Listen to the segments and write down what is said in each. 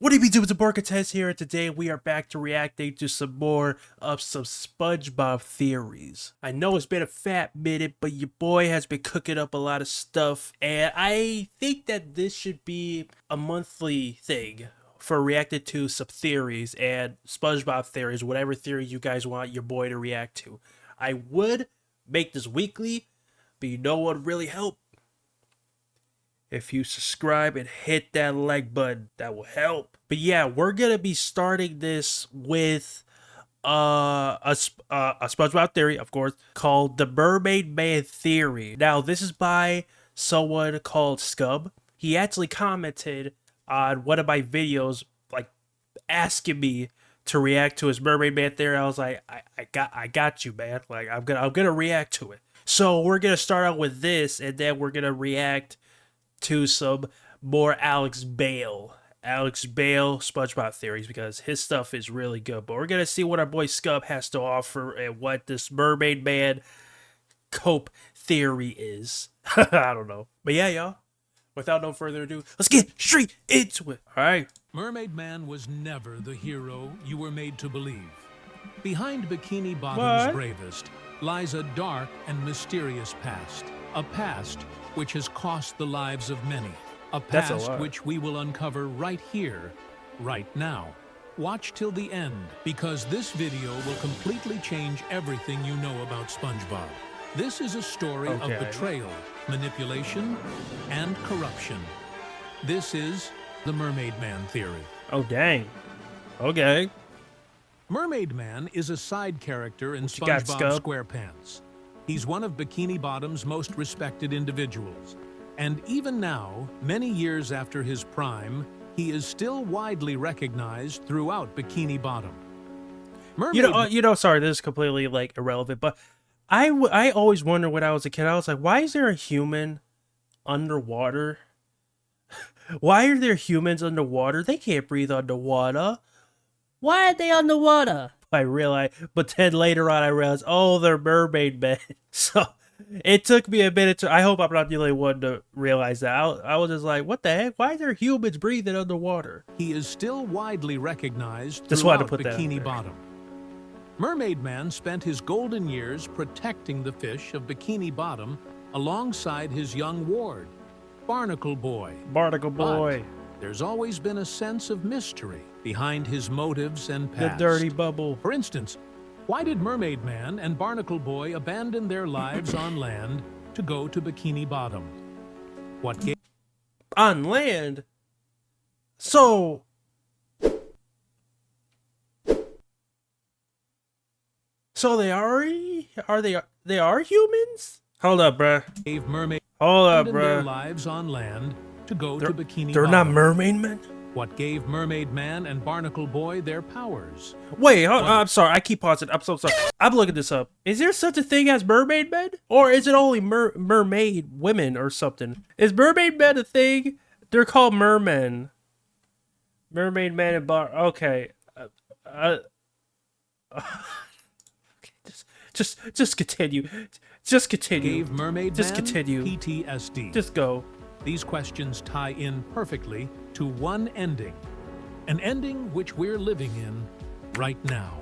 What do you be doing? It's Borkatez here, and today we are back to reacting to some more of some SpongeBob theories. I know it's been a fat minute, but your boy has been cooking up a lot of stuff, and I think that this should be a monthly thing for reacting to some theories and SpongeBob theories, whatever theory you guys want your boy to react to. I would make this weekly, but you know what would really help? If you subscribe and hit that like button, that will help. But yeah, we're gonna be starting this with a SpongeBob theory, of course, called the Mermaid Man theory. Now, this is by someone called Scub. He actually commented on one of my videos, like asking me to react to his Mermaid Man theory. I was like, I got you, man. Like I'm gonna react to it. So we're gonna start out with this, and then we're gonna react to some more Alex Bale SpongeBob theories, because his stuff is really good. But we're gonna see what our boy Scub has to offer and what this Mermaid Man cope theory is. I don't know, but yeah, y'all, without no further ado, let's get straight into it. All right. Mermaid Man was never the hero you were made to believe. Behind Bikini Bottom's bravest lies a dark and mysterious past. A past which has cost the lives of many. A past which we will uncover right here, right now. Watch till the end, because this video will completely change everything you know about SpongeBob. This is a story of betrayal, manipulation, and corruption. This is the Mermaid Man theory. Oh, dang. Okay. Mermaid Man is a side character in SpongeBob SquarePants. He's one of Bikini Bottom's most respected individuals. And even now, many years after his prime, he is still widely recognized throughout Bikini Bottom. Sorry, this is completely like irrelevant, but I always wondered when I was a kid, I was like, why is there a human underwater? Why are there humans underwater? They can't breathe underwater. Why are they underwater? I realized, but then later on I realized, oh, they're mermaid men. So it took me a minute to, I hope I'm not the only one to realize that. I was just like, what the heck? Why are there humans breathing underwater? He is still widely recognized just throughout wanted to put Bikini Bottom. Mermaid Man spent his golden years protecting the fish of Bikini Bottom alongside his young ward, Barnacle Boy. Barnacle Boy. But there's always been a sense of mystery behind his motives and past. The dirty bubble. For instance, why did Mermaid Man and Barnacle Boy abandon their lives on land to go to Bikini Bottom? What gave... On land? So... So they are humans? Hold up, bruh. Gave Mermaid Hold up, their bruh. lives on land to go to Bikini Bottom. They're not mermaid men? What gave Mermaid Man and Barnacle Boy their powers? Wait, I'm sorry. I keep pausing. I'm so sorry. I'm looking this up. Is there such a thing as mermaid men? Or is it only mermaid women or something? Is mermaid men a thing? They're called mermen. Mermaid men and okay. Just continue. Just continue. Gave Mermaid Just Man continue. PTSD. Just go. These questions tie in perfectly to one ending. An ending which we're living in right now.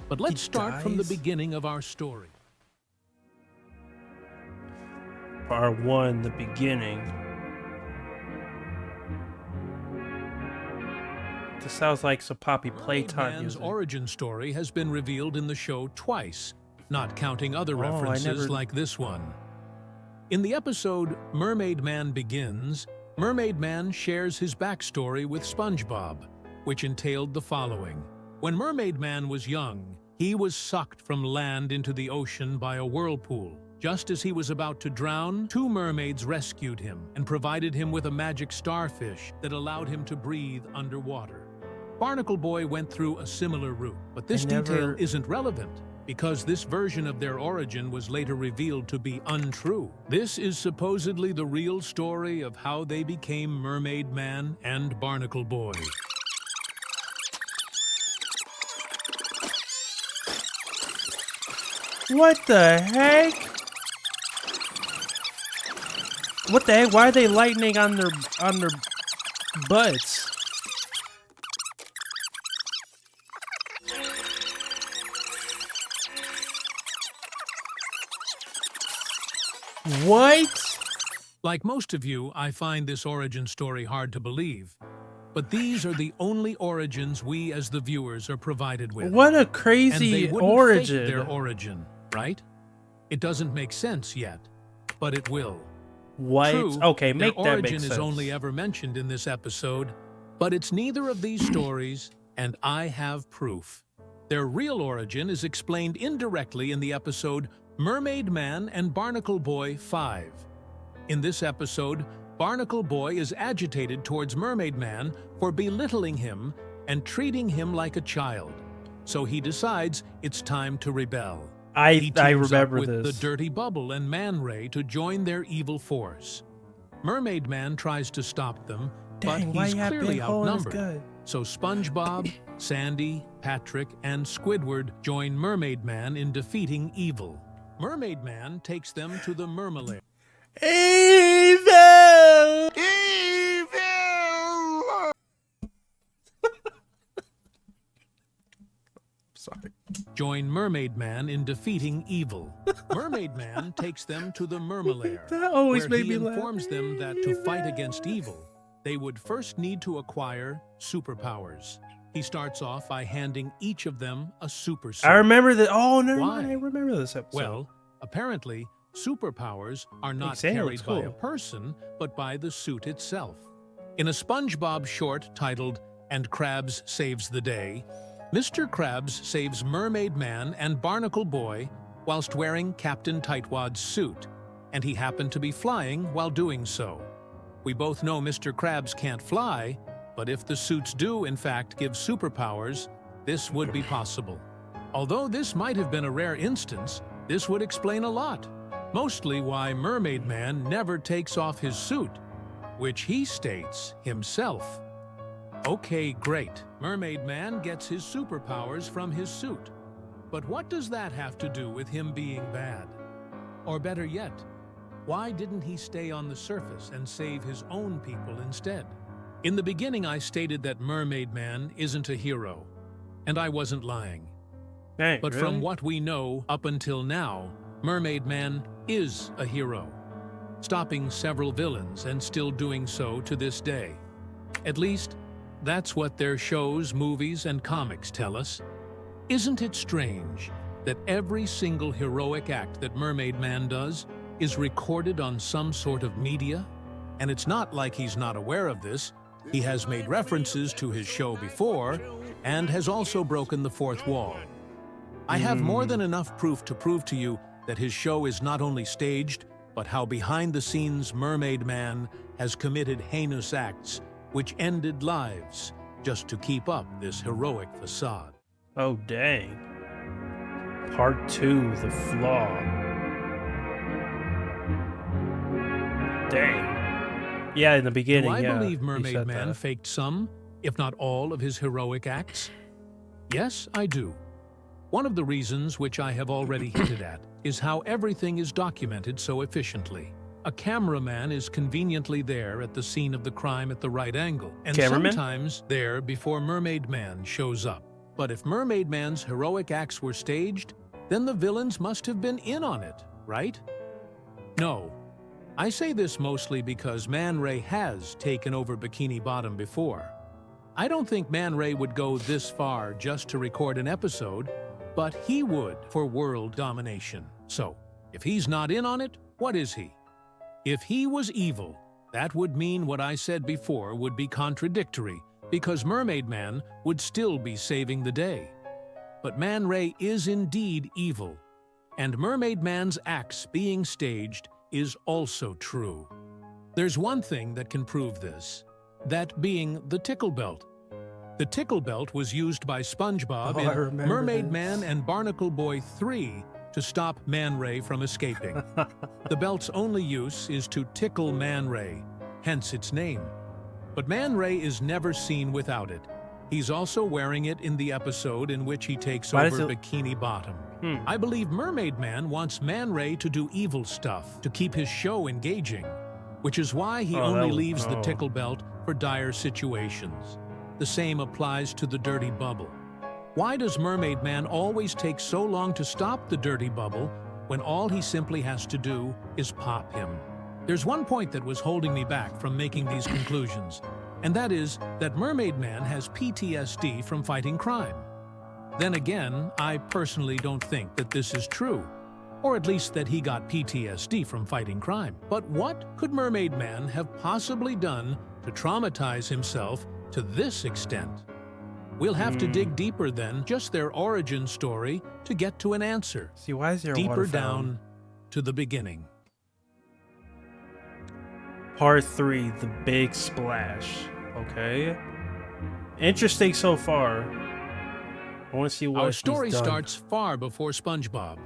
But let's start from the beginning of our story. Part 1, the beginning. This sounds like some Poppy Playtime music. Origin story has been revealed in the show twice, not counting other references like this one. In the episode Mermaid Man Begins, Mermaid Man shares his backstory with SpongeBob, which entailed the following. When Mermaid Man was young, he was sucked from land into the ocean by a whirlpool. Just as he was about to drown, two mermaids rescued him and provided him with a magic starfish that allowed him to breathe underwater. Barnacle Boy went through a similar route, but this detail isn't relevant, because this version of their origin was later revealed to be untrue. This is supposedly the real story of how they became Mermaid Man and Barnacle Boy. What the heck? What the heck? Why are they lightning on their butts? What? Like most of you, I find this origin story hard to believe. But these are the only origins we as the viewers are provided with. What a And they crazy wouldn't origin. fake their origin, right? It doesn't make sense yet, but it will. What? True, Okay, their make that make origin sense. is only ever mentioned in this episode, but it's neither of these stories, and I have proof. Their real origin is explained indirectly in the episode Mermaid Man and Barnacle Boy 5. In this episode, Barnacle Boy is agitated towards Mermaid Man for belittling him and treating him like a child. So he decides it's time to rebel. He I teams up remember with this. the Dirty Bubble and Man Ray to join their evil force. Mermaid Man tries to stop them, Dang, but why he's you have clearly big hole in his outnumbered. gut? So SpongeBob, Sandy, Patrick, and Squidward join Mermaid Man in defeating evil. Mermaid Man takes them to the Mermalair. Evil! Sorry. Join Mermaid Man in defeating evil. Mermaid Man takes them to the Mermalair, That always where made he me laugh. informs them that to fight against evil, they would first need to acquire superpowers. He starts off by handing each of them a super suit. I remember that. Oh, never Why? mind. I remember this episode. Well, apparently, superpowers are not Exactly, carried it's by a cool. person, but by the suit itself. In a SpongeBob short titled "And Krabs Saves the Day," Mr. Krabs saves Mermaid Man and Barnacle Boy whilst wearing Captain Tightwad's suit, and he happened to be flying while doing so. We both know Mr. Krabs can't fly, but if the suits do, in fact, give superpowers, this would be possible. Although this might have been a rare instance, this would explain a lot. Mostly why Mermaid Man never takes off his suit, which he states himself. Okay, great. Mermaid Man gets his superpowers from his suit. But what does that have to do with him being bad? Or better yet, why didn't he stay on the surface and save his own people instead? In the beginning, I stated that Mermaid Man isn't a hero, and I wasn't lying. Dang, But really? from what we know up until now, Mermaid Man is a hero, stopping several villains and still doing so to this day. At least, that's what their shows, movies, and comics tell us. Isn't it strange that every single heroic act that Mermaid Man does is recorded on some sort of media? And it's not like he's not aware of this. He has made references to his show before and has also broken the fourth wall. I have more than enough proof to prove to you that his show is not only staged, but how behind the scenes Mermaid Man has committed heinous acts which ended lives just to keep up this heroic facade. Oh, dang. Part 2, The Flaw. Dang. Yeah, in the beginning, Do I yeah, believe he Mermaid said Man that. faked some, if not all, of his heroic acts? Yes, I do. One of the reasons, which I have already hinted at, is how everything is documented so efficiently. A cameraman is conveniently there at the scene of the crime at the right angle, and Cameraman? sometimes there before Mermaid Man shows up. But if Mermaid Man's heroic acts were staged, then the villains must have been in on it, right? No. I say this mostly because Man Ray has taken over Bikini Bottom before. I don't think Man Ray would go this far just to record an episode, but he would for world domination. So, if he's not in on it, what is he? If he was evil, that would mean what I said before would be contradictory, because Mermaid Man would still be saving the day. But Man Ray is indeed evil, and Mermaid Man's acts being staged is also true. There's one thing that can prove this, that being the tickle belt. The tickle belt was used by SpongeBob I in remember Mermaid this. Man and Barnacle Boy 3 to stop Man Ray from escaping. The belt's only use is to tickle Man Ray, hence its name. But Man Ray is never seen without it. He's also wearing it in the episode in which he takes Why over does it- Bikini Bottom. Hmm. I believe Mermaid Man wants Man Ray to do evil stuff to keep his show engaging, which is why he only leaves the tickle belt for dire situations. The same applies to the Dirty Bubble. Why does Mermaid Man always take so long to stop the Dirty Bubble when all he simply has to do is pop him. There's one point that was holding me back from making these conclusions, and that is that Mermaid Man has PTSD from fighting crime. Then again, I personally don't think that this is true, or at least that he got PTSD from fighting crime. But what could Mermaid Man have possibly done to traumatize himself to this extent? We'll have to dig deeper than just their origin story to get to an answer. See, why is there a deeper water down fountain? to the beginning. Part 3, The Big Splash. Okay. Interesting so far. I want to see what Our he's story done. starts far before SpongeBob.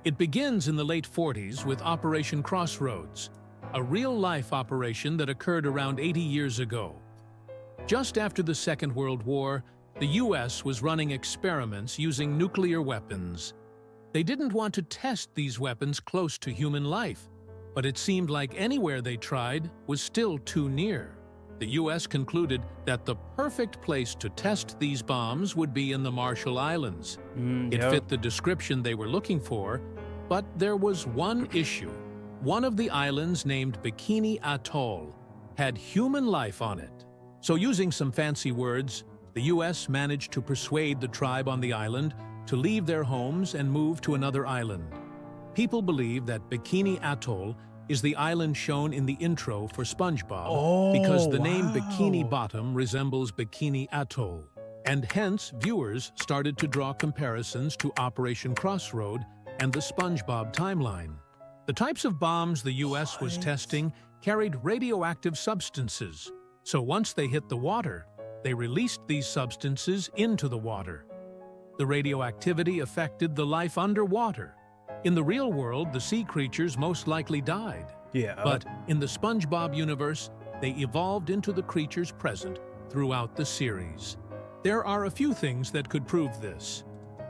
It begins in the late 40s with Operation Crossroads, a real-life operation that occurred around 80 years ago. Just after the Second World War, the U.S. was running experiments using nuclear weapons. They didn't want to test these weapons close to human life, but it seemed like anywhere they tried was still too near. The U.S. concluded that the perfect place to test these bombs would be in the Marshall Islands. It fit the description they were looking for, but there was one issue. One of the islands, named Bikini Atoll, had human life on it. So using some fancy words, the U.S. managed to persuade the tribe on the island to leave their homes and move to another island. People believe that Bikini Atoll is the island shown in the intro for SpongeBob because the name Bikini Bottom resembles Bikini Atoll, and hence viewers started to draw comparisons to Operation Crossroad and the SpongeBob timeline. The types of bombs the U.S. was testing carried radioactive substances, so once they hit the water, they released these substances into the water. The radioactivity affected the life underwater. In the real world, the sea creatures most likely died. But in the SpongeBob universe, they evolved into the creatures present throughout the series. There are a few things that could prove this.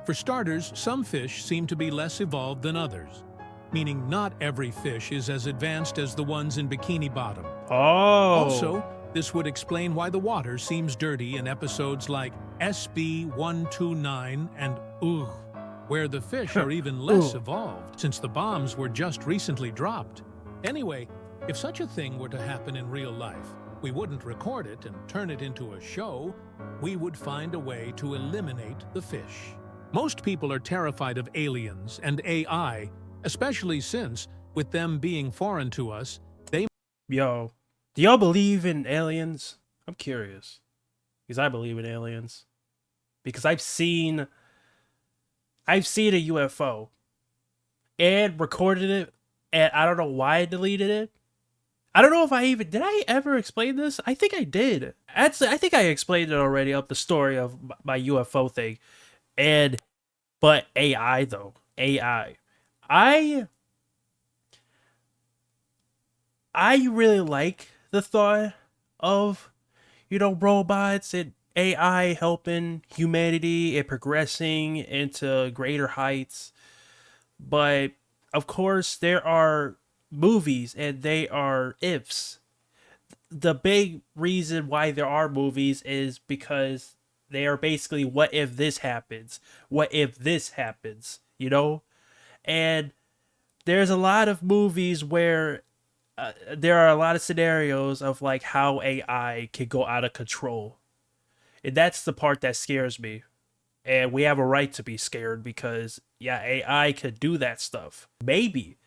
For starters, some fish seem to be less evolved than others, meaning not every fish is as advanced as the ones in Bikini Bottom. Also, this would explain why the water seems dirty in episodes like SB-129 and Ugh, where the fish are even less evolved, since the bombs were just recently dropped. Anyway, if such a thing were to happen in real life, we wouldn't record it and turn it into a show. We would find a way to eliminate the fish. Most people are terrified of aliens and AI, especially since, with them being foreign to us, they... Yo, do y'all believe in aliens? I'm curious. Because I believe in aliens. Because I've seen a UFO and recorded it, and I don't know why I deleted it. I don't know if did I ever explain this? I think I did. Actually, I think I explained it already up the story of my UFO thing. But AI though, AI. I really like the thought of, robots and AI helping humanity and progressing into greater heights. But of course, there are movies and they are ifs. The big reason why there are movies is because they are basically, what if this happens? What if this happens? And there's a lot of movies where there are a lot of scenarios of like how AI can go out of control. And that's the part that scares me. And we have a right to be scared because, AI could do that stuff. Maybe.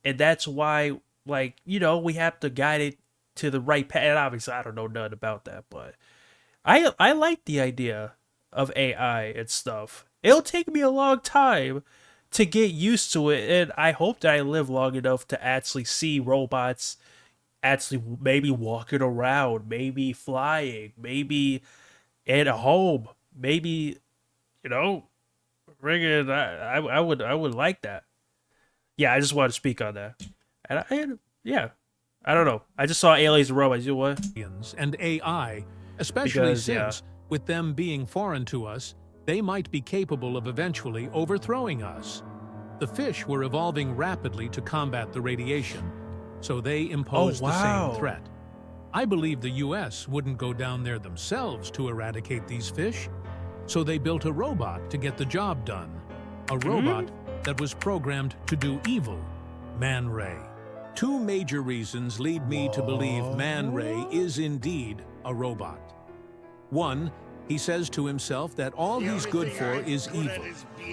And that's why, we have to guide it to the right path. And obviously, I don't know nothing about that, but I like the idea of AI and stuff. It'll take me a long time to get used to it, and I hope that I live long enough to actually see robots actually maybe walking around, maybe flying, maybe at a home, maybe, friggin', I would like that. Yeah, I just want to speak on that. And I don't know. I just saw aliens and robots. You know what? And AI, especially since, with them being foreign to us, they might be capable of eventually overthrowing us. The fish were evolving rapidly to combat the radiation, so they imposed the same threat. I believe the U.S. wouldn't go down there themselves to eradicate these fish, so they built a robot to get the job done. A robot that was programmed to do evil, Man Ray. Two major reasons lead me to believe Man Ray is indeed a robot. One, he says to himself that all he's good for is evil,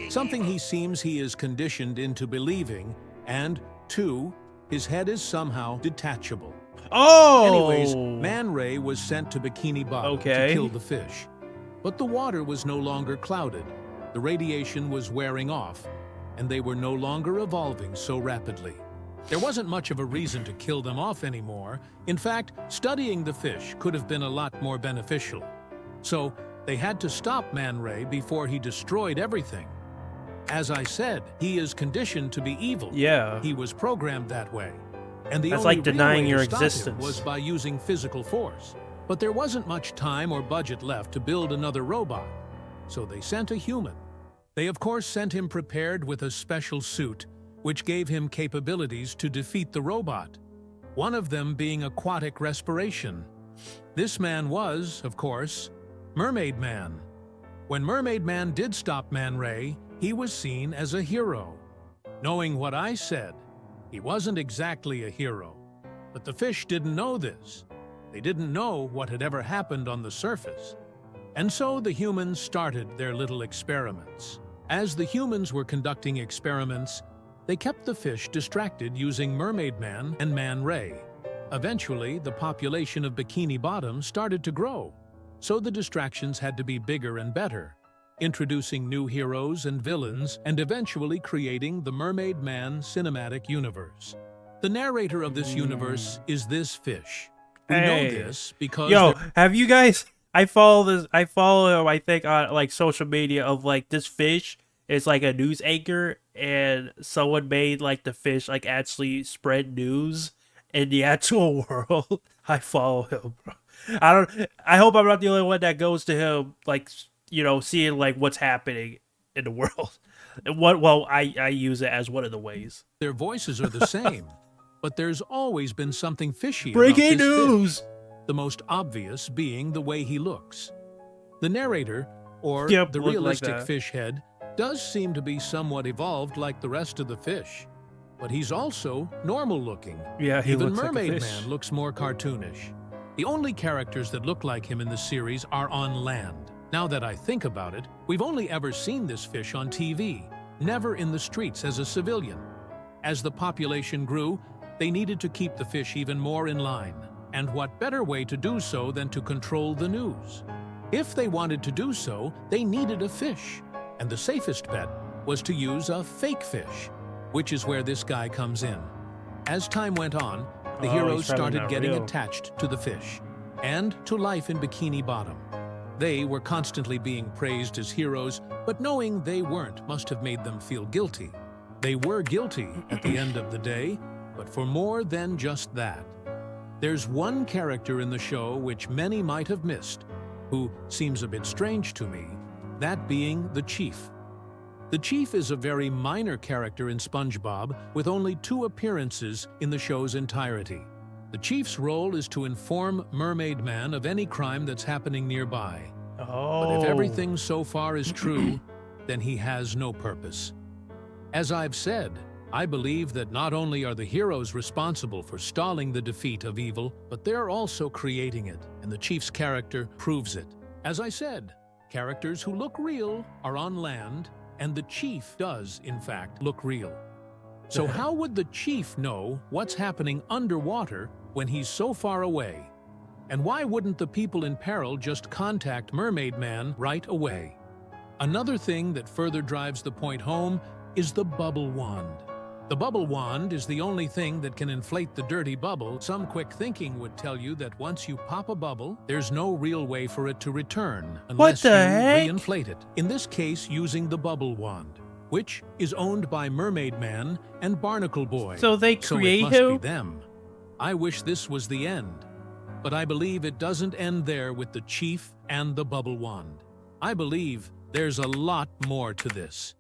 something he seems he is conditioned into believing, and two, his head is somehow detachable. Oh! Anyways, Man Ray was sent to Bikini Bottom to kill the fish. But the water was no longer clouded, the radiation was wearing off, and they were no longer evolving so rapidly. There wasn't much of a reason to kill them off anymore. In fact, studying the fish could have been a lot more beneficial. So they had to stop Man Ray before he destroyed everything. As I said, he is conditioned to be evil. Yeah. He was programmed that way. And the That's only like denying real way your to stop him existence. was by using physical force. But there wasn't much time or budget left to build another robot. So they sent a human. They of course sent him prepared with a special suit, which gave him capabilities to defeat the robot. One of them being aquatic respiration. This man was, of course, Mermaid Man. When Mermaid Man did stop Man Ray, he was seen as a hero. Knowing what I said, he wasn't exactly a hero. But the fish didn't know this. They didn't know what had ever happened on the surface. And so the humans started their little experiments. As the humans were conducting experiments, they kept the fish distracted using Mermaid Man and Man Ray. Eventually, the population of Bikini Bottom started to grow, so the distractions had to be bigger and better, introducing new heroes and villains and eventually creating the Mermaid Man cinematic universe. The narrator of this universe is this fish. We know this because have you guys... I follow him, I think, on like social media of like this fish is like a news anchor, and someone made like the fish like actually spread news in the actual world. I follow him, bro. I hope I'm not the only one that goes to him, like, you know, seeing like what's happening in the world. I use it as one of the ways. Their voices are the same, but there's always been something fishy Breaking about this news! Fish. The most obvious being the way he looks. The narrator, or the realistic like fish head, does seem to be somewhat evolved like the rest of the fish. But he's also normal looking. Yeah, he Even looks Mermaid like a fish. Man looks more cartoonish. The only characters that look like him in the series are on land. Now that I think about it, we've only ever seen this fish on TV, never in the streets as a civilian. As the population grew, they needed to keep the fish even more in line. And what better way to do so than to control the news? If they wanted to do so, they needed a fish. And the safest bet was to use a fake fish, which is where this guy comes in. As time went on, the heroes started getting attached to the fish and to life in Bikini Bottom. They were constantly being praised as heroes, but knowing they weren't must have made them feel guilty. They were guilty at the end of the day, but for more than just that. There's one character in the show which many might have missed, who seems a bit strange to me, that being the Chief. The Chief is a very minor character in SpongeBob, with only 2 appearances in the show's entirety. The Chief's role is to inform Mermaid Man of any crime that's happening nearby. But if everything so far is true, then he has no purpose. As I've said, I believe that not only are the heroes responsible for stalling the defeat of evil, but they're also creating it, and the Chief's character proves it. As I said, characters who look real are on land, and the Chief does, in fact, look real. So how would the Chief know what's happening underwater when he's so far away? And why wouldn't the people in peril just contact Mermaid Man right away? Another thing that further drives the point home is the bubble wand. The bubble wand is the only thing that can inflate the dirty bubble. Some quick thinking would tell you that once you pop a bubble, there's no real way for it to return unless you reinflate it. In this case, using the bubble wand, which is owned by Mermaid Man and Barnacle Boy. So they create so it must be them. I wish this was the end, but I believe it doesn't end there with the Chief and the bubble wand. I believe there's a lot more to this.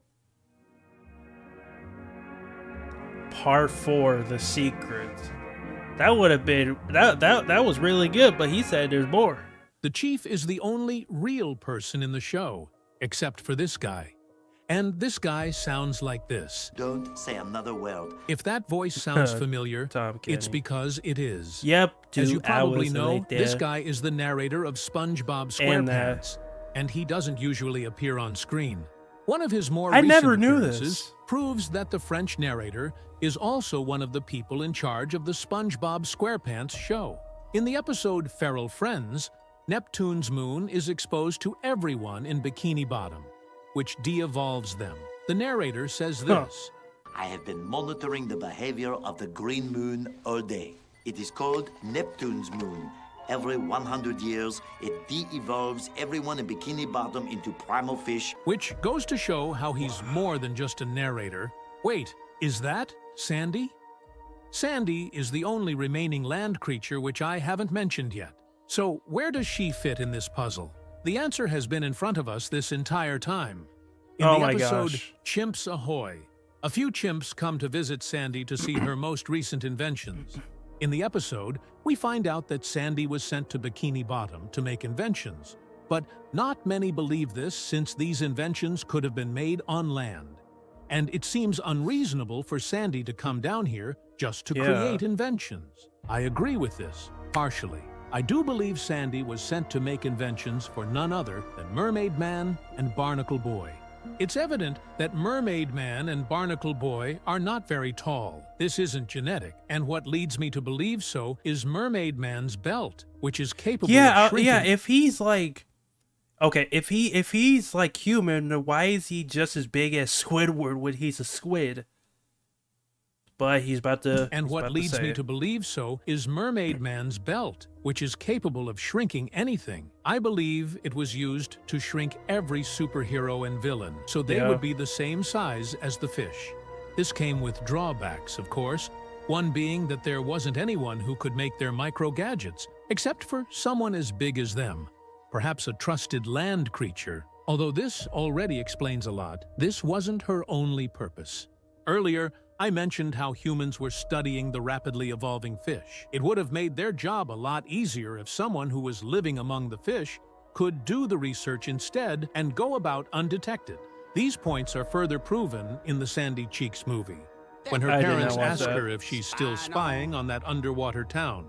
Part 4, The Secret. That would have been... That was really good, but he said there's more. The Chief is the only real person in the show, except for this guy. And this guy sounds like this. Don't say another word. If that voice sounds familiar, Tom it's Kenny. because it is. Yep, dude, As you probably I know, was right there. this guy is the narrator of SpongeBob SquarePants, and he doesn't usually appear on screen. One of his more recent never knew appearances this. proves that the French narrator is also one of the people in charge of the SpongeBob SquarePants show. In the episode Feral Friends, Neptune's moon is exposed to everyone in Bikini Bottom, which de-evolves them. The narrator says this. I have been monitoring the behavior of the green moon all day. It is called Neptune's moon. Every 100 years, it de-evolves everyone in Bikini Bottom into primal fish. Which goes to show how he's more than just a narrator. Wait, is that Sandy? Sandy is the only remaining land creature which I haven't mentioned yet. So where does she fit in this puzzle? The answer has been in front of us this entire time. In the episode Chimps Ahoy, a few chimps come to visit Sandy to see her most recent inventions. In the episode, we find out that Sandy was sent to Bikini Bottom to make inventions. But not many believe this, since these inventions could have been made on land. And it seems unreasonable for Sandy to come down here just to create inventions. I agree with this, partially. I do believe Sandy was sent to make inventions for none other than Mermaid Man and Barnacle Boy. It's evident that Mermaid Man and Barnacle Boy are not very tall. This isn't genetic, and what leads me to believe so is Mermaid Man's belt, which is capable of shrinking. If he's like, okay, if he's like human, then why is he just as big as Squidward when he's a squid? But he's about to. And what leads me to believe so is Mermaid Man's belt, which is capable of shrinking anything. I believe it was used to shrink every superhero and villain, so they would be the same size as the fish. This came with drawbacks, of course, one being that there wasn't anyone who could make their micro-gadgets, except for someone as big as them, perhaps a trusted land creature. Although this already explains a lot, this wasn't her only purpose. Earlier, I mentioned how humans were studying the rapidly evolving fish. It would have made their job a lot easier if someone who was living among the fish could do the research instead and go about undetected. These points are further proven in the Sandy Cheeks movie, when her parents ask her if she's still spying on that underwater town.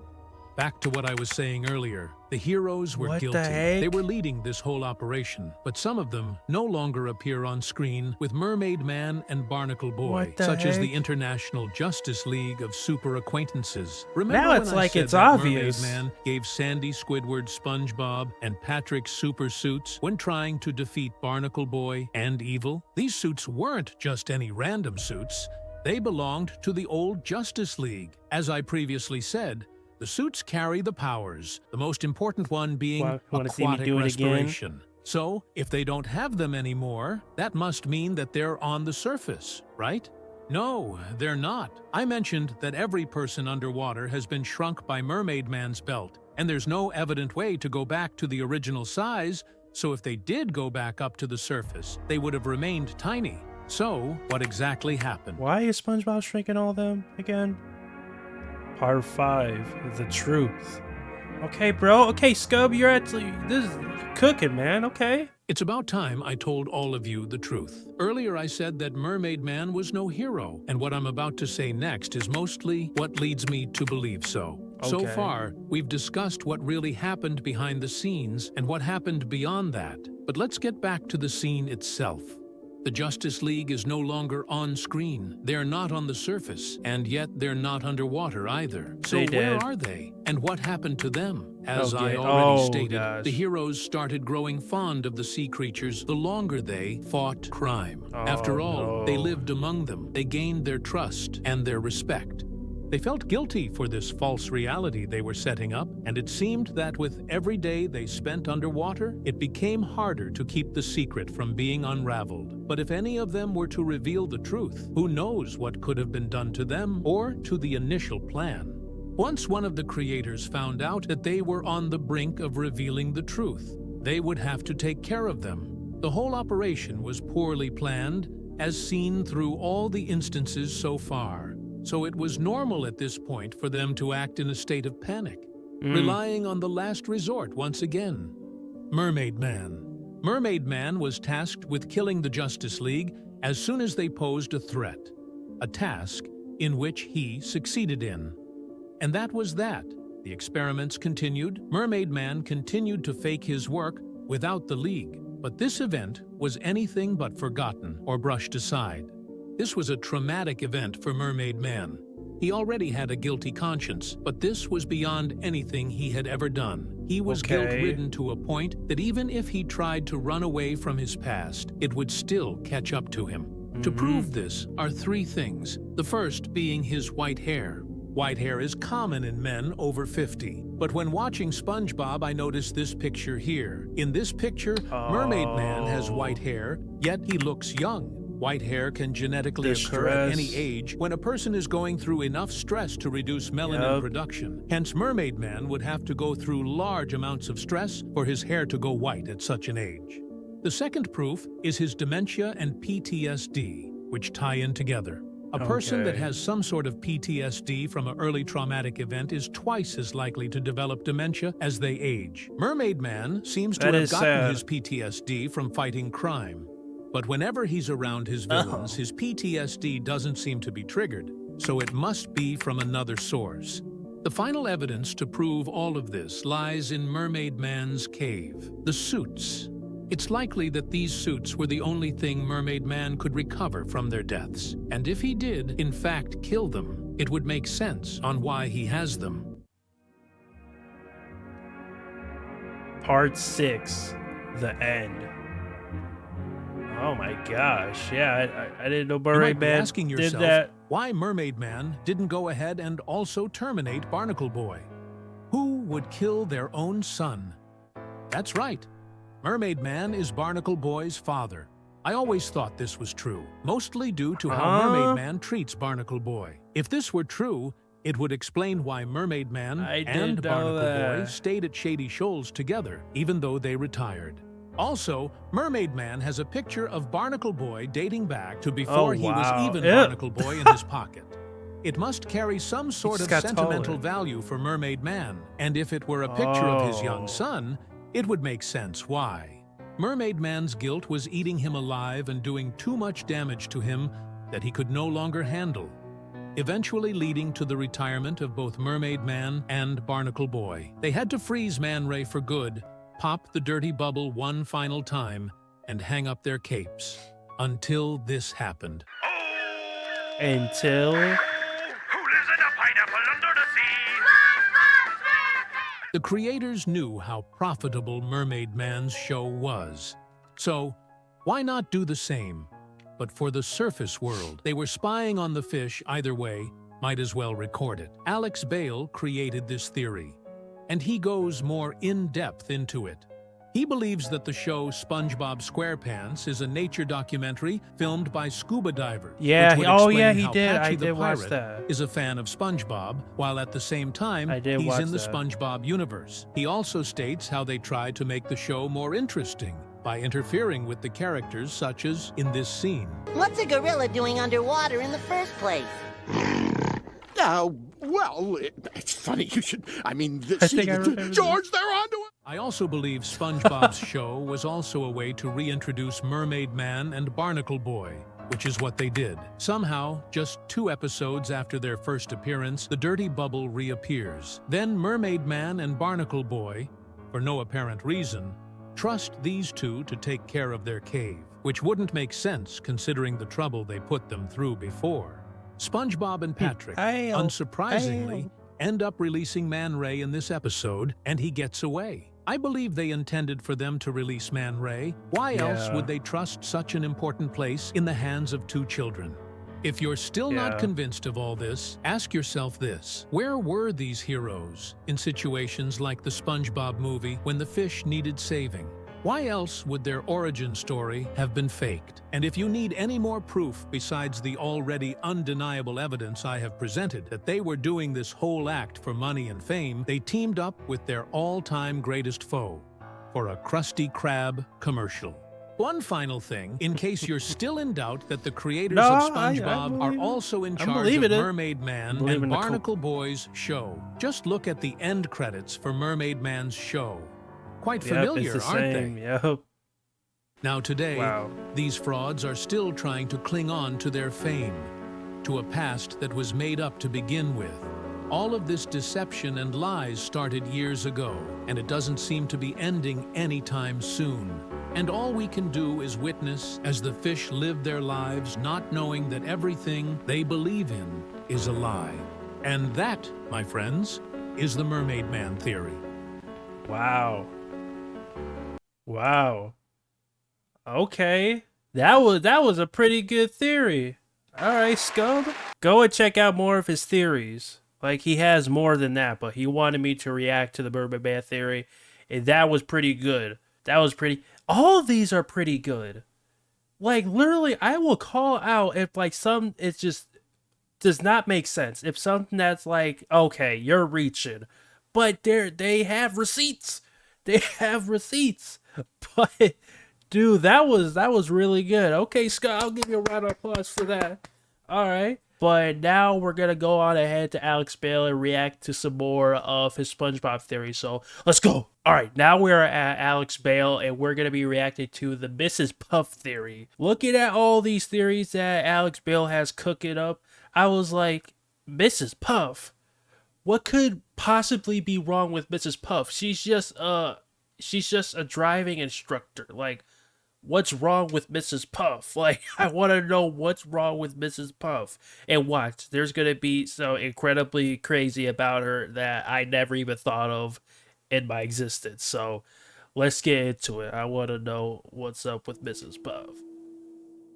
Back to what I was saying earlier, the heroes were guilty. They were leading this whole operation, but some of them no longer appear on screen with Mermaid Man and Barnacle Boy, such as the International Justice League of Super Acquaintances. Remember now it's when like I said it's that obvious. Mermaid Man gave Sandy, Squidward, SpongeBob, and Patrick super suits when trying to defeat Barnacle Boy and Evil? These suits weren't just any random suits. They belonged to the old Justice League. As I previously said, the suits carry the powers, the most important one being aquatic respiration. So, if they don't have them anymore, that must mean that they're on the surface, right? No, they're not. I mentioned that every person underwater has been shrunk by Mermaid Man's belt, and there's no evident way to go back to the original size, so if they did go back up to the surface, they would have remained tiny. So, what exactly happened? Why is SpongeBob shrinking all of them again? Part 5, the truth. Okay, bro. Okay, Scub, you're actually cooking, man. Okay. It's about time I told all of you the truth. Earlier I said that Mermaid Man was no hero, and what I'm about to say next is mostly what leads me to believe so. So far, we've discussed what really happened behind the scenes and what happened beyond that. But let's get back to the scene itself. The Justice League is no longer on screen. They're not on the surface, and yet they're not underwater either. So where are they? And what happened to them? As I already stated, the heroes started growing fond of the sea creatures the longer they fought crime. After all, they lived among them. They gained their trust and their respect. They felt guilty for this false reality they were setting up, and it seemed that with every day they spent underwater, it became harder to keep the secret from being unraveled. But if any of them were to reveal the truth, who knows what could have been done to them or to the initial plan? Once one of the creators found out that they were on the brink of revealing the truth, they would have to take care of them. The whole operation was poorly planned, as seen through all the instances so far. So it was normal at this point for them to act in a state of panic, relying on the last resort once again, Mermaid Man. Mermaid Man was tasked with killing the Justice League as soon as they posed a threat, a task in which he succeeded in. And that was that. The experiments continued. Mermaid Man continued to fake his work without the League, but this event was anything but forgotten or brushed aside. This was a traumatic event for Mermaid Man. He already had a guilty conscience, but this was beyond anything he had ever done. He was guilt-ridden to a point that even if he tried to run away from his past, it would still catch up to him. To prove this are three things, the first being his white hair. White hair is common in men over 50. But when watching SpongeBob, I noticed this picture here. In this picture, Mermaid Man has white hair, yet he looks young. White hair can genetically occur at any age when a person is going through enough stress to reduce melanin production. Hence, Mermaid Man would have to go through large amounts of stress for his hair to go white at such an age. The second proof is his dementia and PTSD, which tie in together. A person that has some sort of PTSD from an early traumatic event is twice as likely to develop dementia as they age. Mermaid Man seems to have gotten his PTSD from fighting crime. But whenever he's around his villains, his PTSD doesn't seem to be triggered, so it must be from another source. The final evidence to prove all of this lies in Mermaid Man's cave, the suits. It's likely that these suits were the only thing Mermaid Man could recover from their deaths. And if he did, in fact, kill them, it would make sense on why he has them. Part 6, The End. Oh my gosh, yeah, I didn't know Mermaid Man asking did yourself that. Why Mermaid Man didn't go ahead and also terminate Barnacle Boy. Who would kill their own son? That's right. Mermaid Man is Barnacle Boy's father. I always thought this was true, mostly due to how Mermaid Man treats Barnacle Boy. If this were true, it would explain why Mermaid Man and Barnacle Boy stayed at Shady Shoals together, even though they retired. Also, Mermaid Man has a picture of Barnacle Boy dating back to before he was even Barnacle Boy in his pocket. It must carry some sort of sentimental value for Mermaid Man, and if it were a picture of his young son, it would make sense why. Mermaid Man's guilt was eating him alive and doing too much damage to him that he could no longer handle, eventually leading to the retirement of both Mermaid Man and Barnacle Boy. They had to freeze Man Ray for good, pop the dirty bubble one final time, and hang up their capes. Until this happened. Until... Who lives in a pineapple under the sea? The creators knew how profitable Mermaid Man's show was. So, why not do the same? But for the surface world, they were spying on the fish either way, might as well record it. Alex Bale created this theory, and he goes more in-depth into it. He believes that the show SpongeBob SquarePants is a nature documentary filmed by scuba divers. Yeah, he did. I did watch that. Is a fan of SpongeBob, while at the same time, he's in the SpongeBob universe. He also states how they tried to make the show more interesting by interfering with the characters, such as in this scene. What's a gorilla doing underwater in the first place? Well, it's funny you should... I mean, George, they're onto it! I also believe SpongeBob's show was also a way to reintroduce Mermaid Man and Barnacle Boy, which is what they did. Somehow, just 2 episodes after their first appearance, the dirty bubble reappears. Then Mermaid Man and Barnacle Boy, for no apparent reason, trust these two to take care of their cave, which wouldn't make sense considering the trouble they put them through before. SpongeBob and Patrick, unsurprisingly, end up releasing Man Ray in this episode, and he gets away. I believe they intended for them to release Man Ray. Why else would they trust such an important place in the hands of 2 children? If you're still not convinced of all this, ask yourself this. Where were these heroes in situations like the SpongeBob movie when the fish needed saving? Why else would their origin story have been faked? And if you need any more proof besides the already undeniable evidence I have presented that they were doing this whole act for money and fame, they teamed up with their all-time greatest foe for a Krusty Krab commercial. One final thing, in case you're still in doubt that the creators of SpongeBob are also in charge of Mermaid Man and Barnacle Boy's show. Just look at the end credits for Mermaid Man's show. Quite familiar, aren't they? Yep. Now today, Wow. these frauds are still trying to cling on to their fame, to a past that was made up to begin with. All of this deception and lies started years ago, and it doesn't seem to be ending anytime soon. And all we can do is witness as the fish live their lives not knowing that everything they believe in is a lie. And that, my friends, is the Mermaid Man theory. Wow. Wow. Okay. That was a pretty good theory. Alright, Scub. Go and check out more of his theories. Like, he has more than that, but he wanted me to react to the Mermaid Man theory, and that was pretty good. That was pretty... All of these are pretty good. Like, literally, I will call out if, like, it just does not make sense. If something that's like, okay, you're reaching. But they have receipts. They have receipts. But, dude, that was really good. Okay, Scott, I'll give you a round of applause for that. All right. But now we're going to go on ahead to Alex Bale and react to some more of his SpongeBob theory. So let's go. All right, now we're at Alex Bale and we're going to be reacting to the Mrs. Puff theory. Looking at all these theories that Alex Bale has cooking up, I was like, Mrs. Puff? What could possibly be wrong with Mrs. Puff? She's just a driving instructor. Like, what's wrong with Mrs. Puff? Like, I want to know what's wrong with Mrs. Puff. And watch, there's going to be so incredibly crazy about her that I never even thought of in my existence. So, let's get into it. I want to know what's up with Mrs. Puff.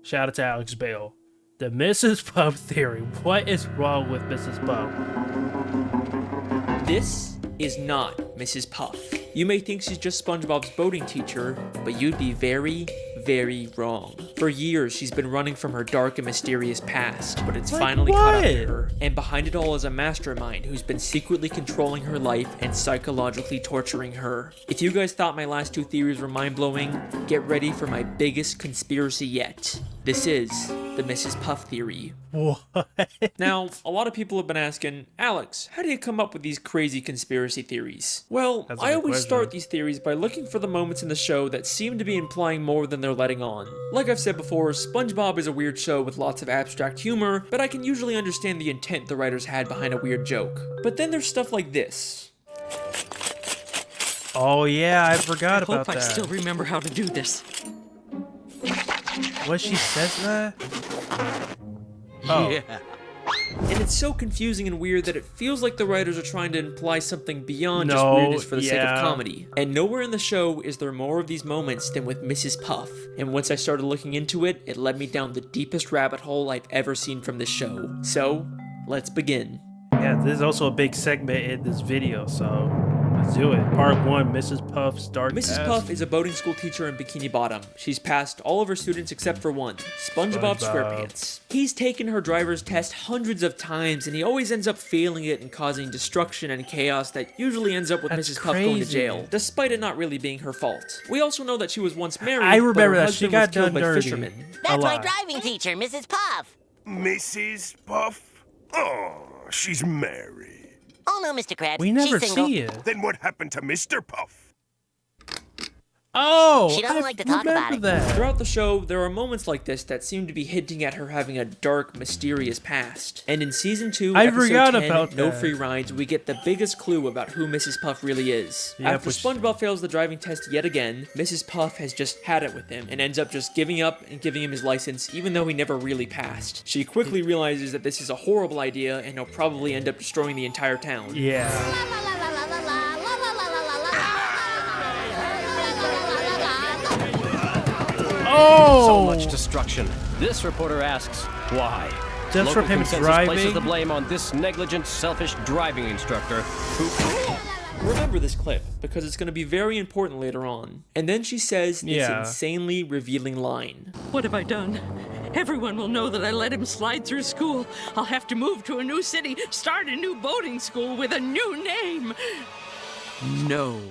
Shout out to Alex Bale. The Mrs. Puff theory. What is wrong with Mrs. Puff? This is not Mrs. Puff. You may think she's just SpongeBob's boating teacher, but you'd be very, very wrong. For years, she's been running from her dark and mysterious past, but it's finally caught up to her. And behind it all is a mastermind who's been secretly controlling her life and psychologically torturing her. If you guys thought my last two theories were mind-blowing, get ready for my biggest conspiracy yet. This is the Mrs. Puff theory. What? Now, a lot of people have been asking, Alex, how do you come up with these crazy conspiracy theories? Well, I always start these theories by looking for the moments in the show that seem to be implying more than they're letting on. Like I've said before, SpongeBob is a weird show with lots of abstract humor, but I can usually understand the intent the writers had behind a weird joke. But then there's stuff like this. Oh yeah, I forgot about that. I still remember how to do this. What, she says that? Oh. Yeah. And it's so confusing and weird that it feels like the writers are trying to imply something beyond just weirdness for the sake of comedy. And nowhere in the show is there more of these moments than with Mrs. Puff. And once I started looking into it, it led me down the deepest rabbit hole I've ever seen from this show. So, let's begin. Yeah, there's also a big segment in this video, so let's do it. Part 1, Mrs. Puff's dark Mrs. past. Puff is a boating school teacher in Bikini Bottom. She's passed all of her students except for one, SpongeBob SquarePants. He's taken her driver's test hundreds of times, and he always ends up failing it and causing destruction and chaos that usually ends up with Mrs. Puff going to jail, despite it not really being her fault. We also know that she was once married, I remember but her that. husband She got was killed done by dirty. fishermen. That's my driving teacher, Mrs. Puff. Mrs. Puff? Oh, she's married. Oh no, Mr. Krabs. We never she's single. see it. Then what happened to Mr. Puff? Oh, She doesn't like to talk about it. That. Throughout the show, there are moments like this that seem to be hinting at her having a dark, mysterious past. And in Season 2, I Episode forgot 10, about No that. Free Rides, we get the biggest clue about who Mrs. Puff really is. Yep, After SpongeBob fails the driving test yet again, Mrs. Puff has just had it with him and ends up just giving up and giving him his license even though he never really passed. She quickly realizes that this is a horrible idea and he'll probably end up destroying the entire town. Yeah. Oh! So much destruction. This reporter asks, why? Just from Local him consensus driving? places the blame on this negligent, selfish driving instructor who... Remember this clip, because it's going to be very important later on. And then she says this insanely revealing line. What have I done? Everyone will know that I let him slide through school. I'll have to move to a new city, start a new boating school with a new name. No,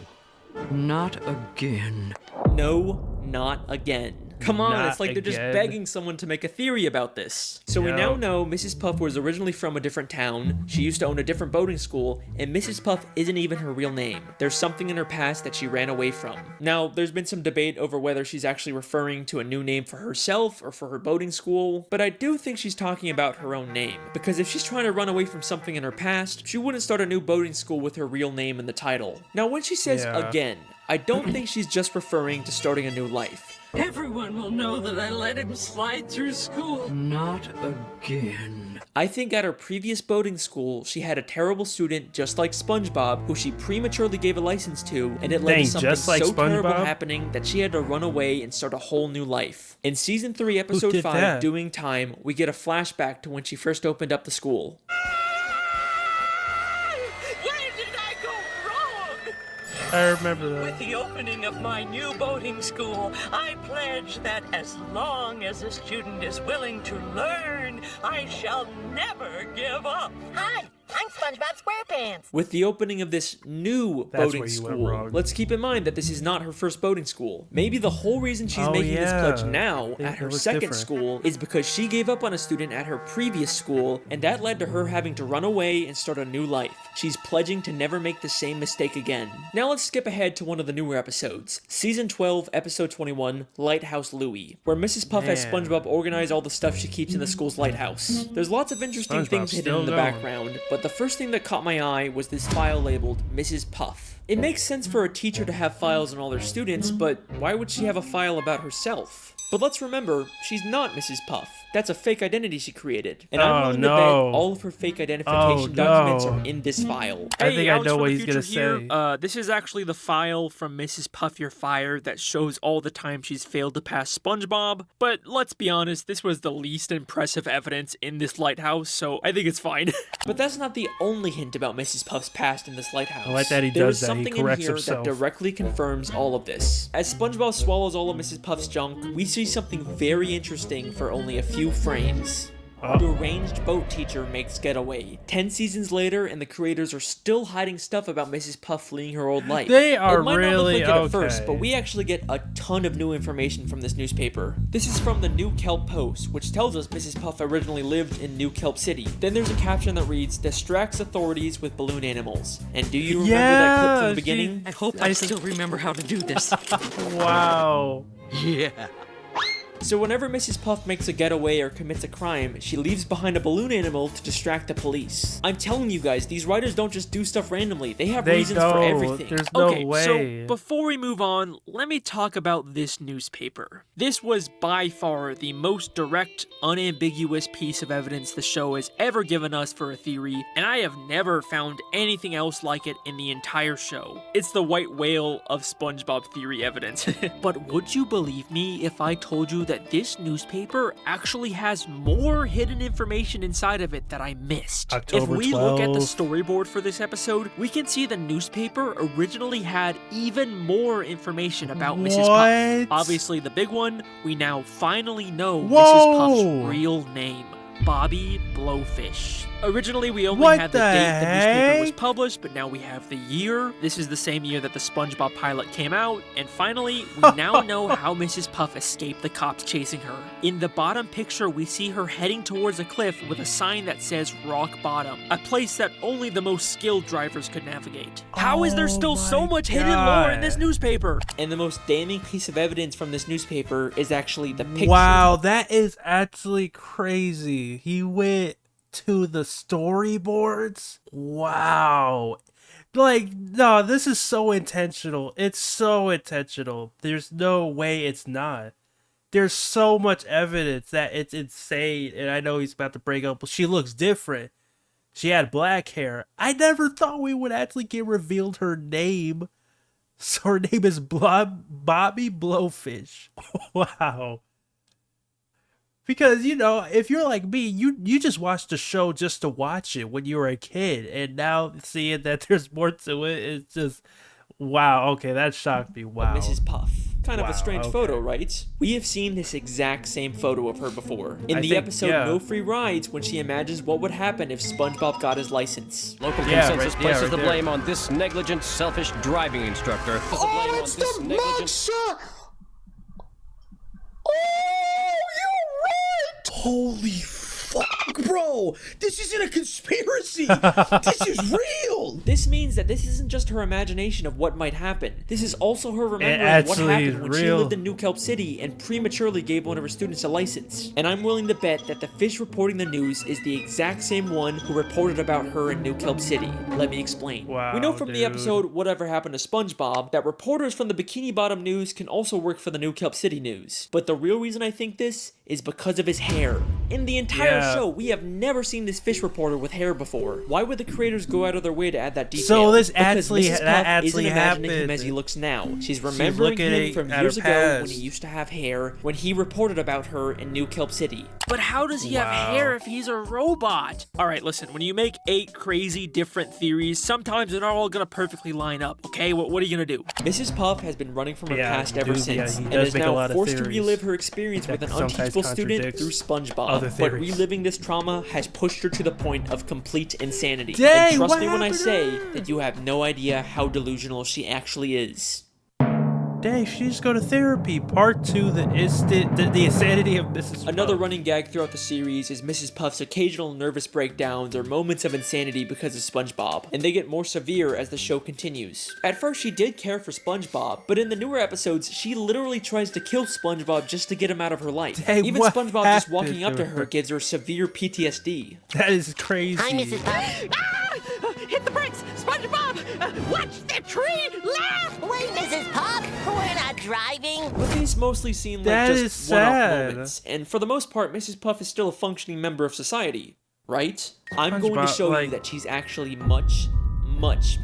not again. No, not again. Come on, Not it's like they're just again. begging someone to make a theory about this. So we now know Mrs. Puff was originally from a different town, she used to own a different boating school, and Mrs. Puff isn't even her real name. There's something in her past that she ran away from. Now, there's been some debate over whether she's actually referring to a new name for herself or for her boating school, but I do think she's talking about her own name, because if she's trying to run away from something in her past, she wouldn't start a new boating school with her real name in the title. Now, when she says again, I don't think she's just referring to starting a new life. Everyone will know that I let him slide through school. Not again. I think at her previous boating school, she had a terrible student just like SpongeBob, who she prematurely gave a license to, and it led to something so terrible happening that she had to run away and start a whole new life. In Season 3, Episode 5, Doing Time, we get a flashback to when she first opened up the school. I remember that. With the opening of my new boating school, I pledge that as long as a student is willing to learn, I shall never give up. Hi, I'm SpongeBob SquarePants. With the opening of this new boating school, let's keep in mind that this is not her first boating school. Maybe the whole reason she's making this pledge now at her second school is because she gave up on a student at her previous school, and that led to her having to run away and start a new life. She's pledging to never make the same mistake again. Now let's skip ahead to one of the newer episodes. Season 12, Episode 21, Lighthouse Louie, where Mrs. Puff has SpongeBob organize all the stuff she keeps in the school's lighthouse. There's lots of interesting things hidden in the background, but the first thing that caught my eye was this file labeled Mrs. Puff. It makes sense for a teacher to have files on all their students, but why would she have a file about herself? But let's remember, she's not Mrs. Puff. That's a fake identity she created. And I'm willing to bet all of her fake identification documents are in this file. I think I know what he's gonna say. This is actually the file from Mrs. Puff You're Fired that shows all the time she's failed to pass SpongeBob. But let's be honest, this was the least impressive evidence in this lighthouse, so I think it's fine. But that's not the only hint about Mrs. Puff's past in this lighthouse. I like that he does that. He corrects himself. There's something in here that directly confirms all of this. As SpongeBob swallows all of Mrs. Puff's junk, we see something very interesting for only a few frames. The arranged boat teacher makes getaway. 10 seasons later, and the creators are still hiding stuff about Mrs. Puff fleeing her old life. They are it might really not look like it at first, but we actually get a ton of new information from this newspaper. This is from the New Kelp Post, which tells us Mrs. Puff originally lived in New Kelp City. Then there's a caption that reads, "Distracts authorities with balloon animals." And do you remember that clip from the beginning? I hope I still remember how to do this. Wow. Yeah. So whenever Mrs. Puff makes a getaway or commits a crime, she leaves behind a balloon animal to distract the police. I'm telling you guys, these writers don't just do stuff randomly. They have reasons for everything. There's no way. So before we move on, let me talk about this newspaper. This was by far the most direct, unambiguous piece of evidence the show has ever given us for a theory, and I have never found anything else like it in the entire show. It's the white whale of SpongeBob theory evidence. But would you believe me if I told you that this newspaper actually has more hidden information inside of it that I missed? October if we 12. look at the storyboard for this episode, we can see the newspaper originally had even more information about Mrs. Puff. Obviously the big one, we now finally know Mrs. Puff's real name. Bobby Blowfish. Originally, we only had the date the newspaper was published, but now we have the year. This is the same year that the SpongeBob pilot came out. And finally, we now know how Mrs. Puff escaped the cops chasing her. In the bottom picture, we see her heading towards a cliff with a sign that says Rock Bottom, a place that only the most skilled drivers could navigate. How is there still so much hidden lore in this newspaper? And the most damning piece of evidence from this newspaper is actually the picture. Wow, that is actually crazy. He went to the storyboards. Wow. Like, no, this is so intentional. It's so intentional. There's no way it's not. There's so much evidence that it's insane. And I know he's about to break up, but she looks different. She had black hair. I never thought we would actually get revealed her name. So her name is Bobby Blowfish. Wow. Because, you know, if you're like me, you just watched the show just to watch it when you were a kid. And now seeing that there's more to it, it's just, wow. Okay, that shocked me. Wow. Mrs. Puff. Kind of a strange photo, right? We have seen this exact same photo of her before. In the episode No Free Rides, when she imagines what would happen if SpongeBob got his license. Local consensus places the blame on this negligent, selfish driving instructor. Oh, it's the mugshot! Holy fuck, bro! This isn't a conspiracy! This is real! This means that this isn't just her imagination of what might happen. This is also her remembering what happened when she lived in New Kelp City and prematurely gave one of her students a license. And I'm willing to bet that the fish reporting the news is the exact same one who reported about her in New Kelp City. Let me explain. Wow, we know from the episode Whatever Happened to SpongeBob that reporters from the Bikini Bottom News can also work for the New Kelp City News. But the real reason I think this is because of his hair. In the entire show, we have never seen this fish reporter with hair before. Why would the creators go out of their way to add that detail? So this because actually, Mrs. that Puff actually isn't imagining him happened. as he looks now. She's remembering him from years ago when he used to have hair, when he reported about her in New Kelp City. But how does he have hair if he's a robot? Alright, listen, when you make 8 crazy different theories, sometimes they're not all gonna perfectly line up, okay? What are you gonna do? Mrs. Puff has been running from her past ever since, he and does is make a now lot of forced to theories relive her experience with an that sometimes unteachable student contradicts through SpongeBob. other But theories. reliving this trauma has pushed her to the point of complete insanity. Dang, and trust what me when I happened to say her? that you have no idea how delusional she actually is. Dang, she just go to therapy. Part 2, the insanity of Mrs. Puff. Another running gag throughout the series is Mrs. Puff's occasional nervous breakdowns or moments of insanity because of SpongeBob, and they get more severe as the show continues. At first, she did care for SpongeBob, but in the newer episodes, she literally tries to kill SpongeBob just to get him out of her life. Dang, Even what SpongeBob just happened walking up to to her her? gives her severe PTSD. That is crazy. Hi, Mrs. Puff. Hit the brakes! SpongeBob! Watch the tree! Laugh! Wait, Mrs. Puff. We're not driving. But these mostly seem like That is just one-off sad. moments, and for the most part, Mrs. Puff is still a functioning member of society, right? I'm going to SpongeBob, show like- you that she's actually much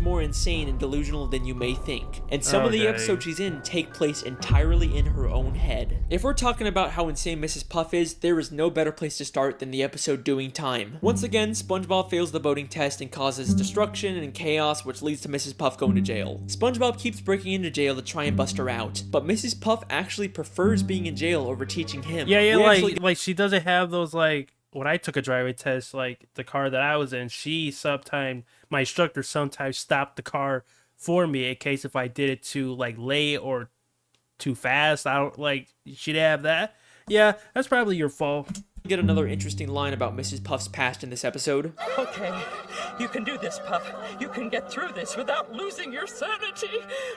more insane and delusional than you may think. And some of the Okay. episodes she's in take place entirely in her own head. If we're talking about how insane Mrs. Puff is, there is no better place to start than the episode Doing Time. Once again, SpongeBob fails the boating test and causes destruction and chaos, which leads to Mrs. Puff going to jail. SpongeBob keeps breaking into jail to try and bust her out, but Mrs. Puff actually prefers being in jail over teaching him. Yeah, We like, actually- like she doesn't have those, like, when I took a driving test, like the car that I was in, my instructor sometimes stopped the car for me in case if I did it too like late or too fast. I don't like she'd have that. Yeah, that's probably your fault. get another interesting line about Mrs. Puff's past in this episode. Okay, you can do this, Puff. You can get through this without losing your sanity.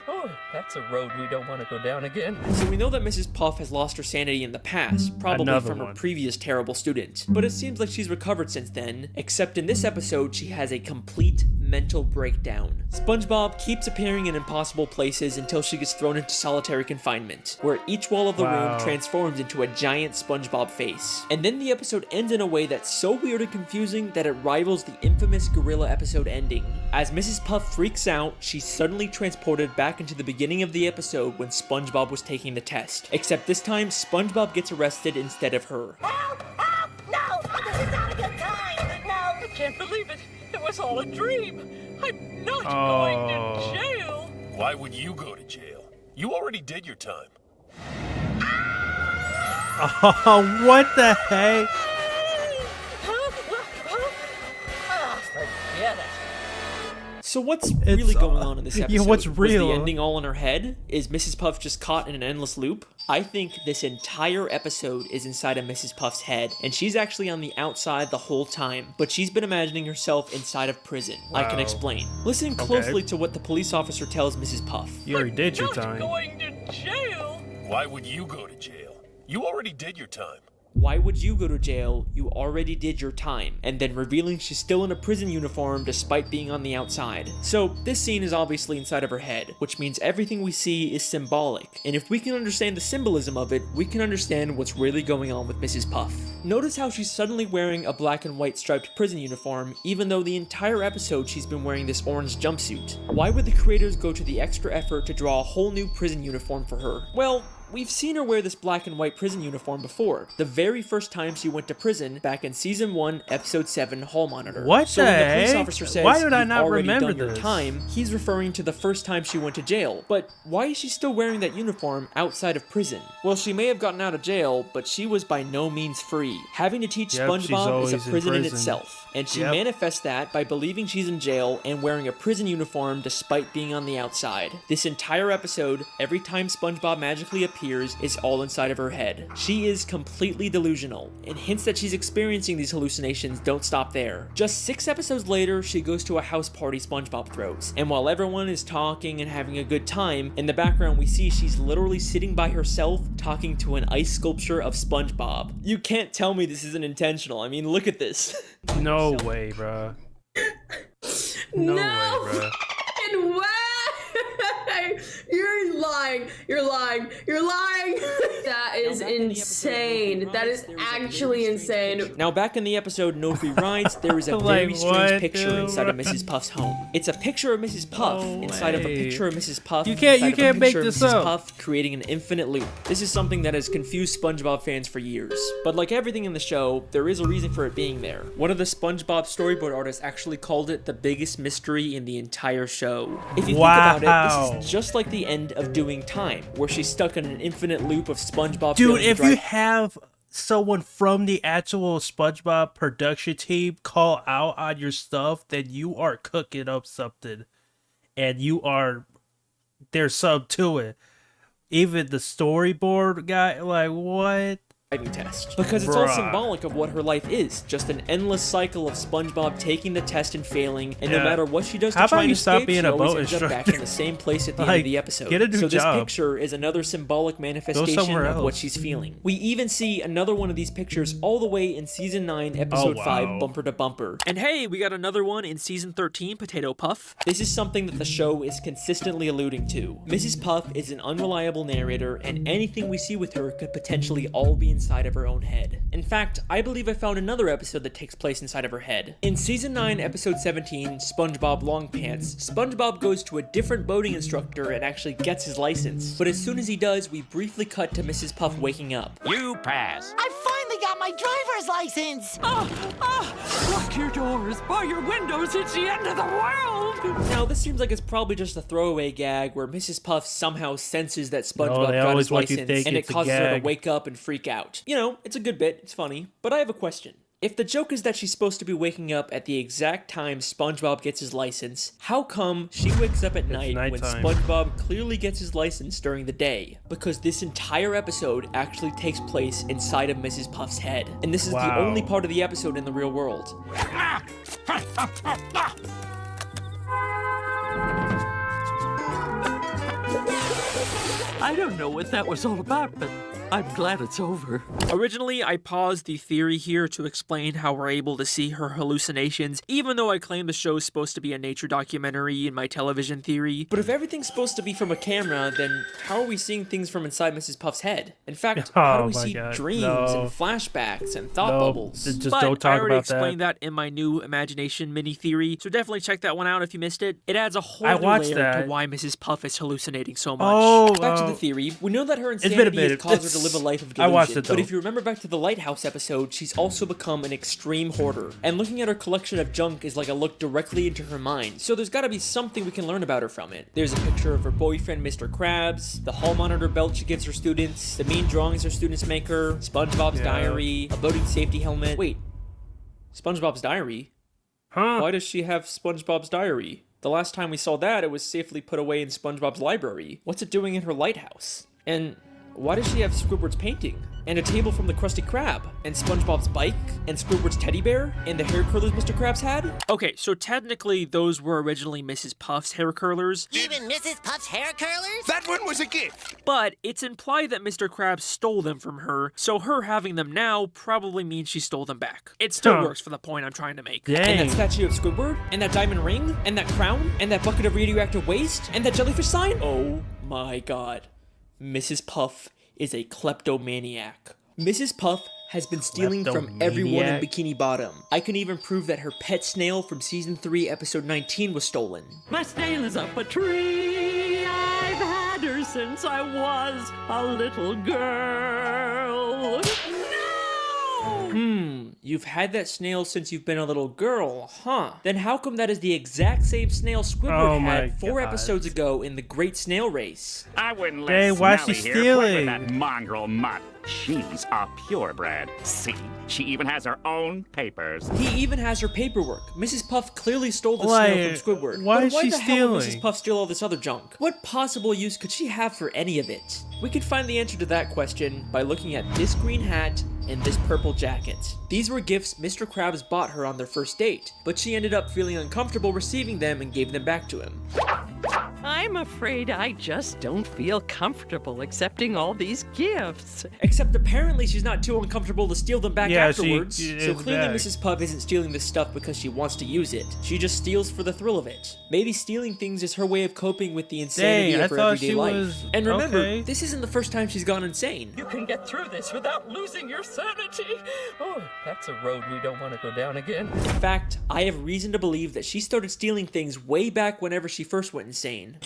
Oh, that's a road we don't want to go down again. So we know that Mrs. Puff has lost her sanity in the past, probably Another from her one. previous terrible student. But it seems like she's recovered since then, except in this episode she has a complete mental breakdown. SpongeBob keeps appearing in impossible places until she gets thrown into solitary confinement, where each wall of the room transforms into a giant SpongeBob face. And then the episode ends in a way that's so weird and confusing that it rivals the infamous gorilla episode ending. As Mrs. Puff freaks out, she's suddenly transported back into the beginning of the episode when SpongeBob was taking the test. Except this time, SpongeBob gets arrested instead of her. Help! Help! No! This is not a good time! No! I can't believe it. It was all a dream. I'm not going to jail. Why would you go to jail? You already did your time. Oh, what the heck? Forget it. So what's really going on in this episode? yeah, what's Was real? the ending all in her head? Is Mrs. Puff just caught in an endless loop? I think this entire episode is inside of Mrs. Puff's head, and she's actually on the outside the whole time, but she's been imagining herself inside of prison. I can Wow. explain. Listen closely to what the police officer tells Mrs. Puff. You already did your Not time. going to jail. Why would you go to jail? You already did your time. Why would you go to jail? You already did your time. And then revealing she's still in a prison uniform despite being on the outside. So this scene is obviously inside of her head, which means everything we see is symbolic. And if we can understand the symbolism of it, we can understand what's really going on with Mrs. Puff. Notice how she's suddenly wearing a black and white striped prison uniform, even though the entire episode she's been wearing this orange jumpsuit. Why would the creators go to the extra effort to draw a whole new prison uniform for her? Well, we've seen her wear this black and white prison uniform before. The very first time she went to prison back in season 1, episode 7, Hall Monitor. What so the when the police heck? officer says, Why did I "You've not already remember done your this?" time, he's referring to the first time she went to jail. But why is she still wearing that uniform outside of prison? Well, she may have gotten out of jail, but she was by no means free. Having to teach Yep, she's SpongeBob always is a in prison in prison. itself. And she Yep. manifests that by believing she's in jail and wearing a prison uniform despite being on the outside. This entire episode, every time SpongeBob magically appears, appears is all inside of her head. She is completely delusional, and hints that she's experiencing these hallucinations don't stop there. Just 6 episodes later, she goes to a house party SpongeBob throws, and while everyone is talking and having a good time, in the background we see she's literally sitting by herself talking to an ice sculpture of SpongeBob. You can't tell me this isn't intentional. I mean, look at this. No way, bro. No way, bro. Way. You're lying. You're lying. You're lying. That is insane. That is actually insane. Now, back in the episode No Free Rides, there is a very strange picture inside of Mrs. Puff's home. It's a picture of Mrs. Puff inside of a picture of Mrs. Puff. You can't make this up. Puff creating an infinite loop. This is something that has confused SpongeBob fans for years. But like everything in the show, there is a reason for it being there. One of the SpongeBob storyboard artists actually called it the biggest mystery in the entire show. If you think about it, this is just like the end of Doing Time, where she's stuck in an infinite loop of SpongeBob. Dude, if you have someone from the actual SpongeBob production team call out on your stuff, then you are cooking up something, and there's some to it. Even the storyboard guy, like, what? Test, because it's all symbolic of what her life is, just an endless cycle of SpongeBob taking the test and failing, and no matter what she does to try and escape, she always ends up back in the same place at the end of the episode. Get a new so this job. picture is another symbolic manifestation of what she's feeling. We even see another one of these pictures all the way in season 9, episode 5, Bumper to Bumper. And hey, we got another one in season 13, Potato Puff. This is something that the show is consistently alluding to. Mrs. Puff is an unreliable narrator, and anything we see with her could potentially all be inside of her own head. In fact, I believe I found another episode that takes place inside of her head. In season 9, episode 17, SpongeBob Long Pants, SpongeBob goes to a different boating instructor and actually gets his license. But as soon as he does, we briefly cut to Mrs. Puff waking up. You pass. I finally got my driver's license! Lock your doors, bar your windows, it's the end of the world! Now, this seems like it's probably just a throwaway gag where Mrs. Puff somehow senses that SpongeBob got always his want you license, think and it it's a causes her to gag. wake up and freak out. You know, it's a good bit, it's funny, but I have a question. If the joke is that she's supposed to be waking up at the exact time SpongeBob gets his license, how come she wakes up at night when SpongeBob clearly gets his license during the day? Because this entire episode actually takes place inside of Mrs. Puff's head, and this is the only part of the episode in the real world. I don't know what that was all about, but I'm glad it's over. Originally, I paused the theory here to explain how we're able to see her hallucinations, even though I claim the show's supposed to be a nature documentary in my television theory. But if everything's supposed to be from a camera, then how are we seeing things from inside Mrs. Puff's head? In fact, how do we see dreams and flashbacks and thought bubbles? Just but don't talk I already about explained that in my new imagination mini theory, so definitely check that one out if you missed it. It adds a whole new layer to why Mrs. Puff is hallucinating so much. Back to the theory. We know that her insanity has caused her to live a life of delusion. But if you remember back to the Lighthouse episode, she's also become an extreme hoarder. And looking at her collection of junk is like a look directly into her mind. So there's gotta be something we can learn about her from it. There's a picture of her boyfriend, Mr. Krabs, the hall monitor belt she gives her students, the mean drawings her students make her, SpongeBob's diary, a boating safety helmet. Wait, SpongeBob's diary? Why does she have SpongeBob's diary? The last time we saw that, it was safely put away in SpongeBob's library. What's it doing in her lighthouse? And why does she have Squidward's painting? And a table from the Krusty Krab? And SpongeBob's bike? And Squidward's teddy bear? And the hair curlers Mr. Krabs had? Okay, so technically those were originally Mrs. Puff's hair curlers. Even Mrs. Puff's hair curlers? That one was a gift! But it's implied that Mr. Krabs stole them from her, so her having them now probably means she stole them back. It still works for the point I'm trying to make. And that statue of Squidward? And that diamond ring? And that crown? And that bucket of radioactive waste? And that jellyfish sign? Oh my god. Mrs. Puff is a kleptomaniac. Mrs. Puff has been stealing from everyone in Bikini Bottom. I can even prove that her pet snail from season 3, episode 19 was stolen. My snail is up a tree. I've had her since I was a little girl. You've had that snail since you've been a little girl, huh? Then how come that is the exact same snail Squidward had 4 episodes ago in the Great Snail Race? I wouldn't let why is she Smelly here play with stealing? that mongrel mutt. She's a purebred. See, she even has her own papers. He even has her paperwork. Mrs. Puff clearly stole the snail from Squidward. Why but is why she the hell would stealing? Mrs. Puff steal all this other junk? What possible use could she have for any of it? We could find the answer to that question by looking at this green hat and this purple jacket. These were gifts Mr. Krabs bought her on their first date, but she ended up feeling uncomfortable receiving them and gave them back to him. I'm afraid I just don't feel comfortable accepting all these gifts. Except apparently she's not too uncomfortable to steal them back Yeah, afterwards. she So is clearly back. Mrs. Puff isn't stealing this stuff because she wants to use it. She just steals for the thrill of it. Maybe stealing things is her way of coping with the insanity Dang, of I her thought everyday she life. was- And remember, okay. this isn't the first time she's gone insane. You can get through this without losing your sanity. Oh, that's a road we don't want to go down again. In fact, I have reason to believe that she started stealing things way back whenever she first went insane.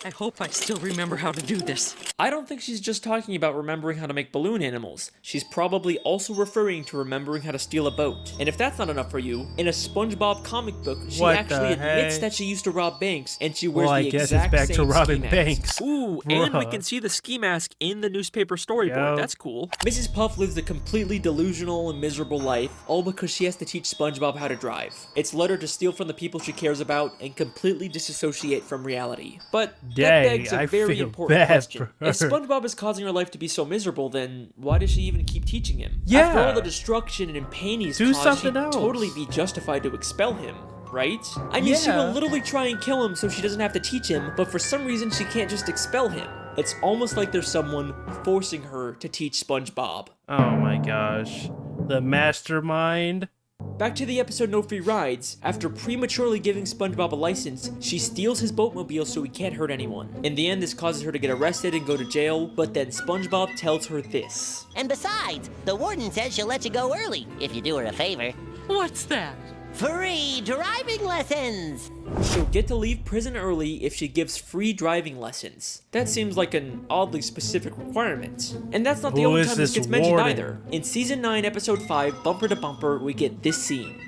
I hope I still remember how to do this. I don't think she's just talking about remembering how to make balloon animals. She's probably also referring to remembering how to steal a boat. And if that's not enough for you, in a SpongeBob comic book, she What actually the admits heck? that she used to rob banks, and she wears Well, I the guess it's exact back to same robbing ski mask. banks. Ooh, and we Bruh. can see the ski mask in the newspaper storyboard. Yep. That's cool. Mrs. Puff lives a completely delusional and miserable life, all because she has to teach SpongeBob how to drive. It's led her to steal from the people she cares about and completely disassociate from reality. But that Dang, begs a I very feel important bad question. for her. If SpongeBob is causing her life to be so miserable, then why does she even keep teaching him? Yeah. After all the destruction and pain he's Do caused, something she'd else. totally be justified to expel him. Right? I mean, she Yeah. will literally try and kill him so she doesn't have to teach him, but for some reason she can't just expel him. It's almost like there's someone forcing her to teach SpongeBob. Oh my gosh. The mastermind. Back to the episode No Free Rides. After prematurely giving SpongeBob a license, she steals his boatmobile so he can't hurt anyone. In the end, this causes her to get arrested and go to jail, but then SpongeBob tells her this. And besides, the warden says she'll let you go early if you do her a favor. What's that? Free driving lessons! She'll get to leave prison early if she gives free driving lessons. That seems like an oddly specific requirement. And that's not the Who only is time this this gets mentioned warden? either. In Season 9, Episode 5, Bumper to Bumper, we get this scene.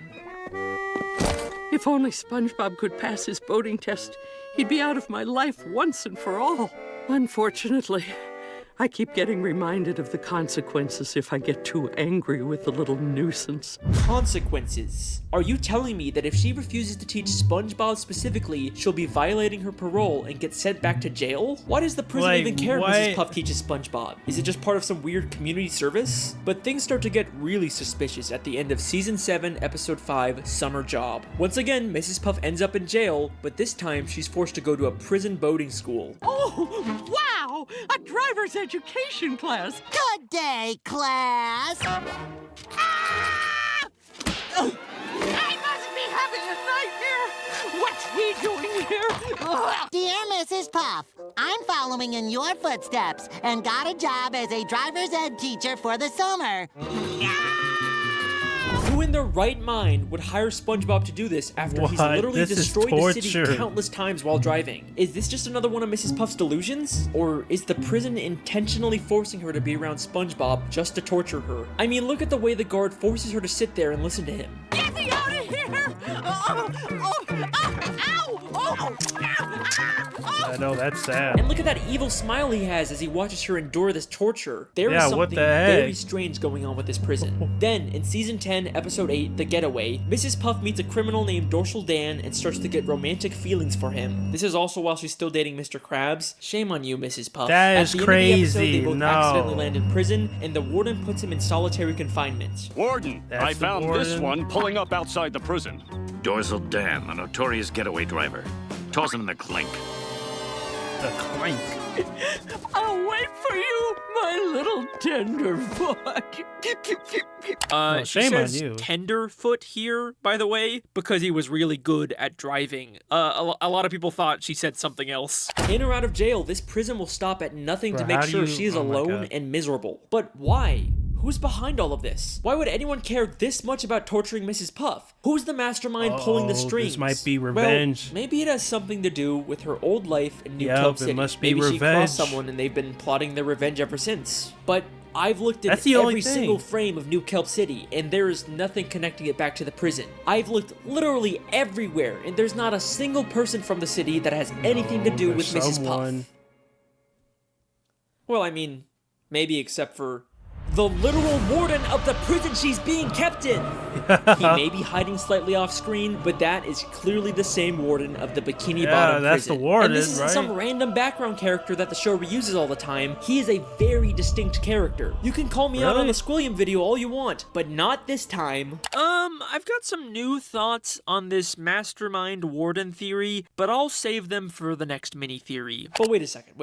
If only SpongeBob could pass his boating test, he'd be out of my life once and for all. Unfortunately, I keep getting reminded of the consequences if I get too angry with the little nuisance. Consequences. Are you telling me that if she refuses to teach SpongeBob specifically, she'll be violating her parole and get sent back to jail? Why does the prison Like, even care if what? Mrs. Puff teaches SpongeBob? Is it just part of some weird community service? But things start to get really suspicious at the end of Season 7, Episode 5, Summer Job. Once again, Mrs. Puff ends up in jail, but this time she's forced to go to a prison boating school. Oh, wow! A driver's education class! Good day, class! I must be having a nightmare! What's he doing here? Dear Mrs. Puff, I'm following in your footsteps and got a job as a driver's ed teacher for the summer. Who in their right mind would hire SpongeBob to do this after he's What? literally This is destroyed the city torture. countless times while driving? Is this just another one of Mrs. Puff's delusions? Or is the prison intentionally forcing her to be around SpongeBob just to torture her? I mean, look at the way the guard forces her to sit there and listen to him. Get me out of here! I know, that's sad. And look at that evil smile he has as he watches her endure this torture. There is Yeah, something what the very heck? strange going on with this prison. Then, in Season 10, Episode 8, The Getaway, Mrs. Puff meets a criminal named Dorsal Dan and starts to get romantic feelings for him. This is also while she's still dating Mr. Krabs. Shame on you, Mrs. Puff. That At is the end of the episode, crazy, they both no. accidentally land in prison, and the warden puts him in solitary confinement. Warden, That's I the found this warden? one pulling up outside the prison. Dorsal Dan, a notorious getaway driver. Toss him in the clink. The clank. I'll wait for you, my little tenderfoot. Well, She shame on says you. Tenderfoot here, by the way, because he was really good at driving. A lot of people thought she said something else. In or out of jail, this prison will stop at nothing to Bro, make how do sure you- she is oh my alone God. and miserable. But why? Who's behind all of this? Why would anyone care this much about torturing Mrs. Puff? Who's the mastermind pulling the Uh-oh, strings? this might be revenge. Well, maybe it has something to do with her old life in New Yep, Kelp it City. must be maybe she revenge. crossed someone and they've been plotting their revenge ever since. But I've looked at That's the only every thing. single frame of New Kelp City, and there is nothing connecting it back to the prison. I've looked literally everywhere, and there's not a single person from the city that has anything to do with there's Mrs. someone. Puff. Well, I mean, maybe except for the literal warden of the prison she's being kept in. He may be hiding slightly off screen, but that is clearly the same warden of the Bikini Bottom that's prison. the warden, and this isn't right? some random background character that the show reuses all the time. He is a very distinct character. You can call me out on the Squilliam video all you want, but not this time. I've got some new thoughts on this mastermind warden theory, but I'll save them for the next mini theory. But wait a second.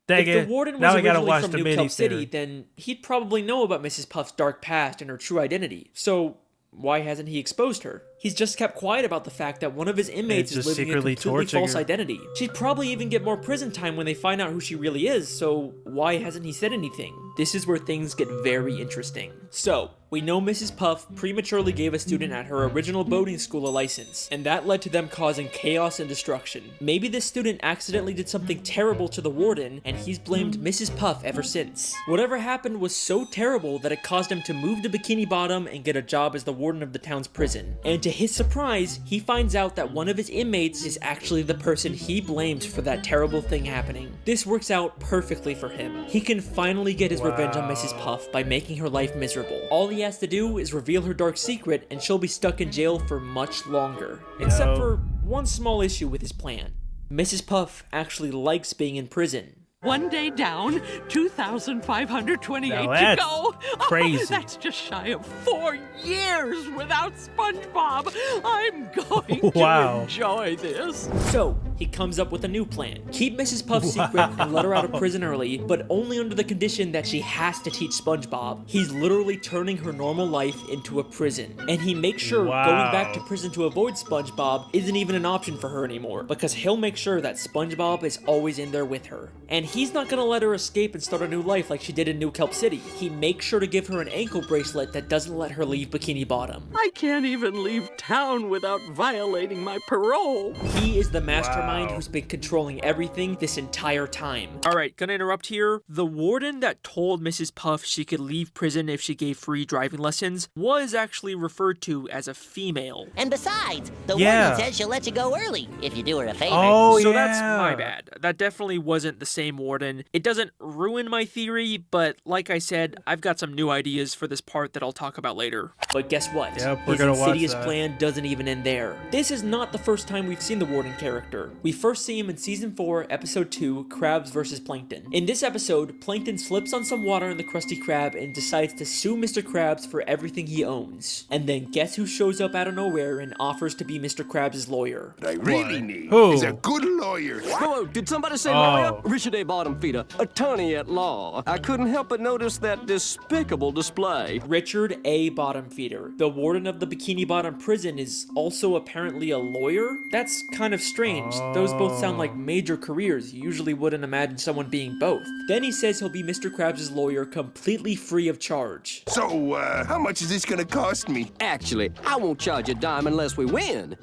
Dang If the warden was now I gotta originally watch from the New mini Kelp City, theory. then he'd probably know about Mrs. Puff's dark past and her true identity. So why hasn't he exposed her? He's just kept quiet about the fact that one of his inmates is just living a secretly completely torturing false her. identity. She'd probably even get more prison time when they find out who she really is, so why hasn't he said anything? This is where things get very interesting. So, we know Mrs. Puff prematurely gave a student at her original boating school a license, and that led to them causing chaos and destruction. Maybe this student accidentally did something terrible to the warden, and he's blamed Mrs. Puff ever since. Whatever happened was so terrible that it caused him to move to Bikini Bottom and get a job as the warden of the town's prison. And to his surprise, he finds out that one of his inmates is actually the person he blamed for that terrible thing happening. This works out perfectly for him. He can finally get his revenge on Mrs. Puff by making her life miserable. All he has to do is reveal her dark secret, and she'll be stuck in jail for much longer. Except for one small issue with his plan. Mrs. Puff actually likes being in prison. One day down, 2,528 Now to that's go. crazy. That's just shy of 4 years without SpongeBob. I'm going to enjoy this. So, he comes up with a new plan. Keep Mrs. Puff's secret and let her out of prison early, but only under the condition that she has to teach SpongeBob. He's literally turning her normal life into a prison. And he makes sure going back to prison to avoid SpongeBob isn't even an option for her anymore, because he'll make sure that SpongeBob is always in there with her. And he's not gonna let her escape and start a new life like she did in New Kelp City. He makes sure to give her an ankle bracelet that doesn't let her leave Bikini Bottom. I can't even leave town without violating my parole. He is the mastermind who's been controlling everything this entire time. Alright, gonna interrupt here. The warden that told Mrs. Puff she could leave prison if she gave free driving lessons was actually referred to as a female. And besides, the warden says she'll let you go early if you do her a favor. So that's my bad. That definitely wasn't the same warden. It doesn't ruin my theory, but like I said, I've got some new ideas for this part that I'll talk about later. But guess what? we're His gonna watch insidious that. plan doesn't even end there. This is not the first time we've seen the warden character. We first see him in season 4, episode 2, Crabs vs. Plankton. In this episode, Plankton slips on some water in the Krusty Krab and decides to sue Mr. Krabs for everything he owns. And then guess who shows up out of nowhere and offers to be Mr. Krabs' lawyer? What I really need Who? is a good lawyer. Whoa, did somebody say lawyer? Richard A. Bottomfeeder, attorney at law. I couldn't help but notice that despicable display. Richard A. Bottomfeeder, the warden of the Bikini Bottom prison, is also apparently a lawyer? That's kind of strange. Those both sound like major careers. You usually wouldn't imagine someone being both. Then he says he'll be Mr. Krabs' lawyer completely free of charge. So, how much is this gonna cost me? Actually, I won't charge a dime unless we win.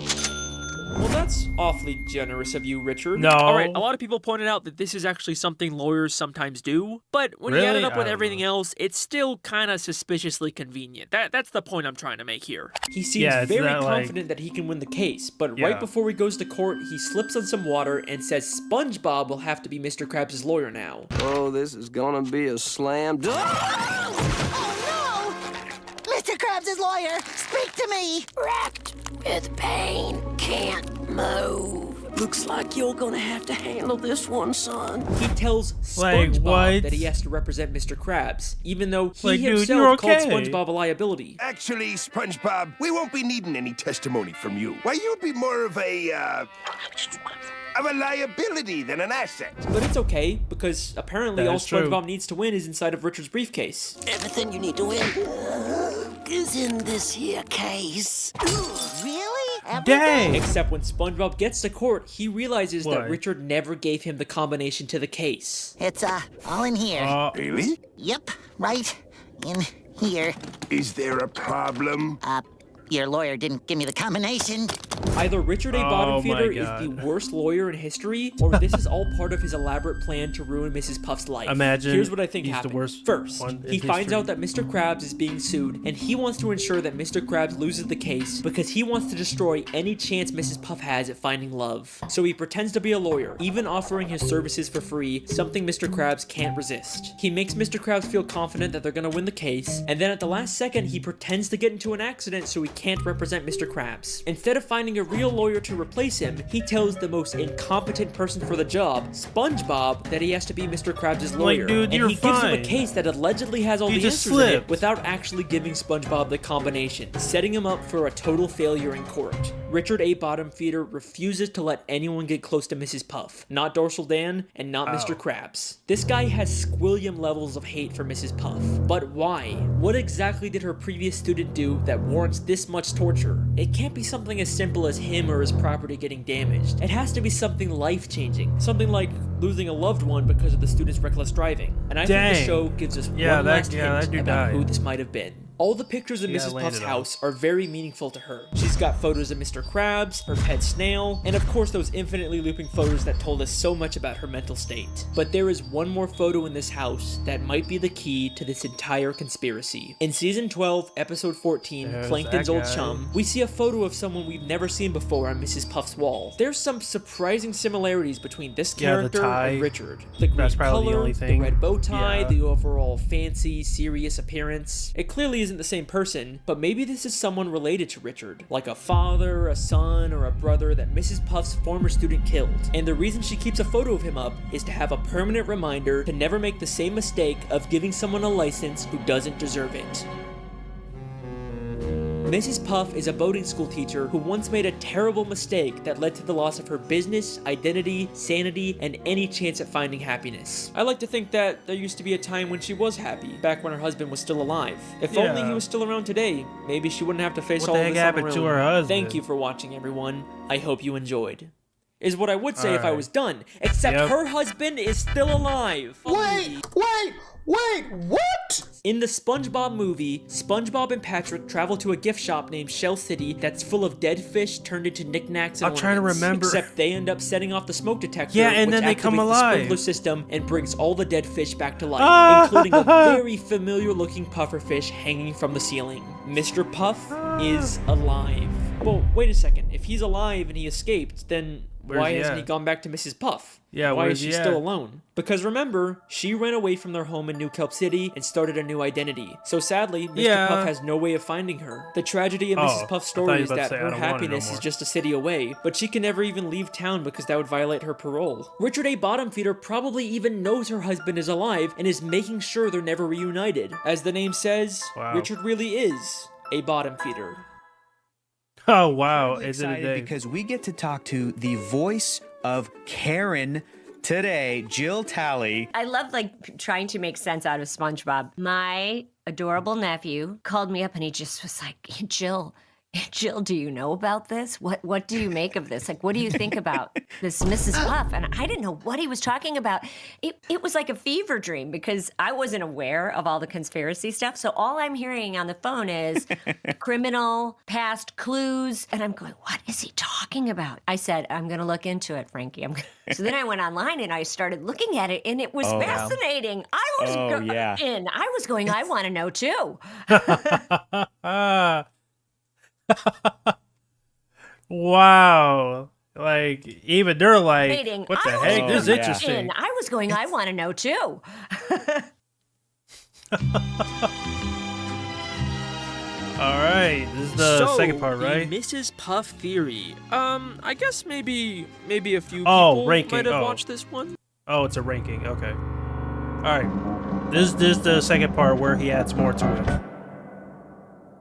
Well, that's awfully generous of you, Richard. No. Alright, a lot of people pointed out that this is actually something lawyers sometimes do, but when you add it Really? up with I don't everything else, it's still kind of suspiciously convenient. That's the point I'm trying to make here. He seems Yeah, it's very not like- confident that he can win the case, but Yeah. right before he goes to court, he slips on some water and says SpongeBob will have to be Mr. Krabs' lawyer now. Oh, this is gonna be a slam dunk. Oh no! Mr. Krabs' lawyer, speak to me! Wrapped with pain, can't move. Looks like you're gonna have to handle this one, son. He tells Like, SpongeBob what? that he has to represent Mr. Krabs, even though he Like, dude, himself you're called okay. SpongeBob a liability. Actually, SpongeBob, we won't be needing any testimony from you. Why, you'd be more of a liability than an asset. But it's okay, because apparently That all is true. SpongeBob needs to win is inside of Richard's briefcase. Everything you need to win is in this here case. Really? Dang! Except when SpongeBob gets to court, he realizes What? that Richard never gave him the combination to the case. It's, all in here. Really? Yep, right in here. Is there a problem? Your lawyer didn't give me the combination. Either Richard A. Oh Bottomfeeder my God. is the worst lawyer in history, or this is all part of his elaborate plan to ruin Mrs. Puff's life. Imagine Here's what I think he's the happened. worst First, one in he finds history. out that Mr. Krabs is being sued, and he wants to ensure that Mr. Krabs loses the case because he wants to destroy any chance Mrs. Puff has at finding love. So he pretends to be a lawyer, even offering his services for free, something Mr. Krabs can't resist. He makes Mr. Krabs feel confident that they're gonna win the case, and then at the last second, he pretends to get into an accident so he can't represent Mr. Krabs. Instead of finding a real lawyer to replace him, he tells the most incompetent person for the job, SpongeBob, that he has to be Mr. Krabs' lawyer. Like, dude, and you're he gives him a fine. case that allegedly has all You the just answers in it slipped. without actually giving SpongeBob the combination, setting him up for a total failure in court. Richard A. Bottomfeeder refuses to let anyone get close to Mrs. Puff, not Dorsal Dan, and not Mr. Krabs. This guy has squillion levels of hate for Mrs. Puff. But why? What exactly did her previous student do that warrants this much torture? It can't be something as simple as him or his property getting damaged. It has to be something life-changing. Something like losing a loved one because of the student's reckless driving. And I think the Dang. show gives us Yeah, one that- last yeah, that hint dude about died. who this might have been. All the pictures of Yeah, Mrs. Puff's landed on. house are very meaningful to her. She's got photos of Mr. Krabs, her pet snail, and of course those infinitely looping photos that told us so much about her mental state. But there is one more photo in this house that might be the key to this entire conspiracy. In season 12, episode 14, There's Plankton's that old guy. chum, we see a photo of someone we've never seen before on Mrs. Puff's wall. There's some surprising similarities between this Yeah, the character tie. and Richard. The green That's probably the color, only the thing. red bow tie, Yeah. the overall fancy, serious appearance. It clearly isn't the same person, but maybe this is someone related to Richard, like a father, a son, or a brother that Mrs. Puff's former student killed. And the reason she keeps a photo of him up is to have a permanent reminder to never make the same mistake of giving someone a license who doesn't deserve it. Mrs. Puff is a boating school teacher who once made a terrible mistake that led to the loss of her business, identity, sanity, and any chance at finding happiness. I like to think that there used to be a time when she was happy, back when her husband was still alive. If only he was still around today, maybe she wouldn't have to face What all the of heck this on happened her to own. her husband? Thank you for watching, everyone. I hope you enjoyed. Is what I would say if I Alright. was done, except Yep. her husband is still alive. Wait, what? In the SpongeBob movie, SpongeBob and Patrick travel to a gift shop named Shell City that's full of dead fish turned into knickknacks and I'm trying to ornaments. remember. Except they end up setting off the smoke detector, Yeah, and which then they come activates alive. the sprinkler system and brings all the dead fish back to life, Ah! including a very familiar-looking pufferfish hanging from the ceiling. Mr. Puff is alive. Well, wait a second. If he's alive and he escaped, then Where's why he hasn't at? he gone back to Mrs. Puff? Yeah, why where's is she he still at? alone? Because remember, she ran away from their home in New Kelp City and started a new identity. So sadly, Mr. Yeah. Puff has no way of finding her. The tragedy of Oh, Mrs. Puff's I thought story you is were about that to say, I her don't want it no happiness is more. just a city away, but she can never even leave town because that would violate her parole. Richard A. Bottomfeeder probably even knows her husband is alive and is making sure they're never reunited. As the name says, Wow. Richard really is a bottom feeder. Oh wow! Really Is it a excited day? because we get to talk to the voice of Karen today, Jill Talley. I love trying to make sense out of SpongeBob. My adorable nephew called me up and he just was like, Jill, do you know about this? What do you make of this? Like, what do you think about this Mrs. Puff? And I didn't know what he was talking about. It was like a fever dream because I wasn't aware of all the conspiracy stuff. So all I'm hearing on the phone is criminal, past clues. And I'm going, what is he talking about? I said, I'm going to look into it, Frankie. So then I went online and I started looking at it and it was Oh, yeah. fascinating. I was Oh, yeah. in. I was going, I want to know too. Wow! Like even they're like, Waiting. what the I heck? was This is yeah. interesting. I was going, I want to know too. All right, this is the second part, the right? Mrs. Puff theory. I guess maybe a few Oh, people ranking, might have oh. watched this one. Oh, it's a ranking. Okay. All right. This is the second part where he adds more to it.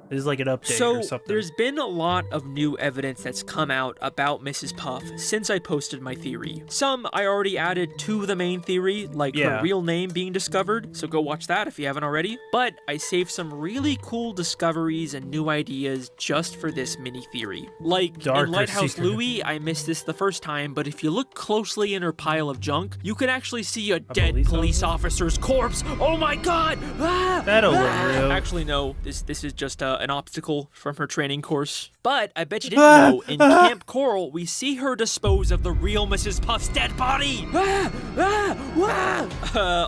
This is like an update So, or something. there's been a lot of new evidence that's come out about Mrs. Puff since I posted my theory. Some I already added to the main theory, like Yeah. her real name being discovered, so go watch that if you haven't already. But I saved some really cool discoveries and new ideas just for this mini theory. Like, Darker in Lighthouse secret. Louie, I missed this the first time, but if you look closely in her pile of junk, you can actually see a dead police officer's corpse. Oh my god! Ah! That'll look Ah! real. Actually, no, this is just a an obstacle from her training course. But I bet you didn't know, in Camp Coral, we see her dispose of the real Mrs. Puff's dead body!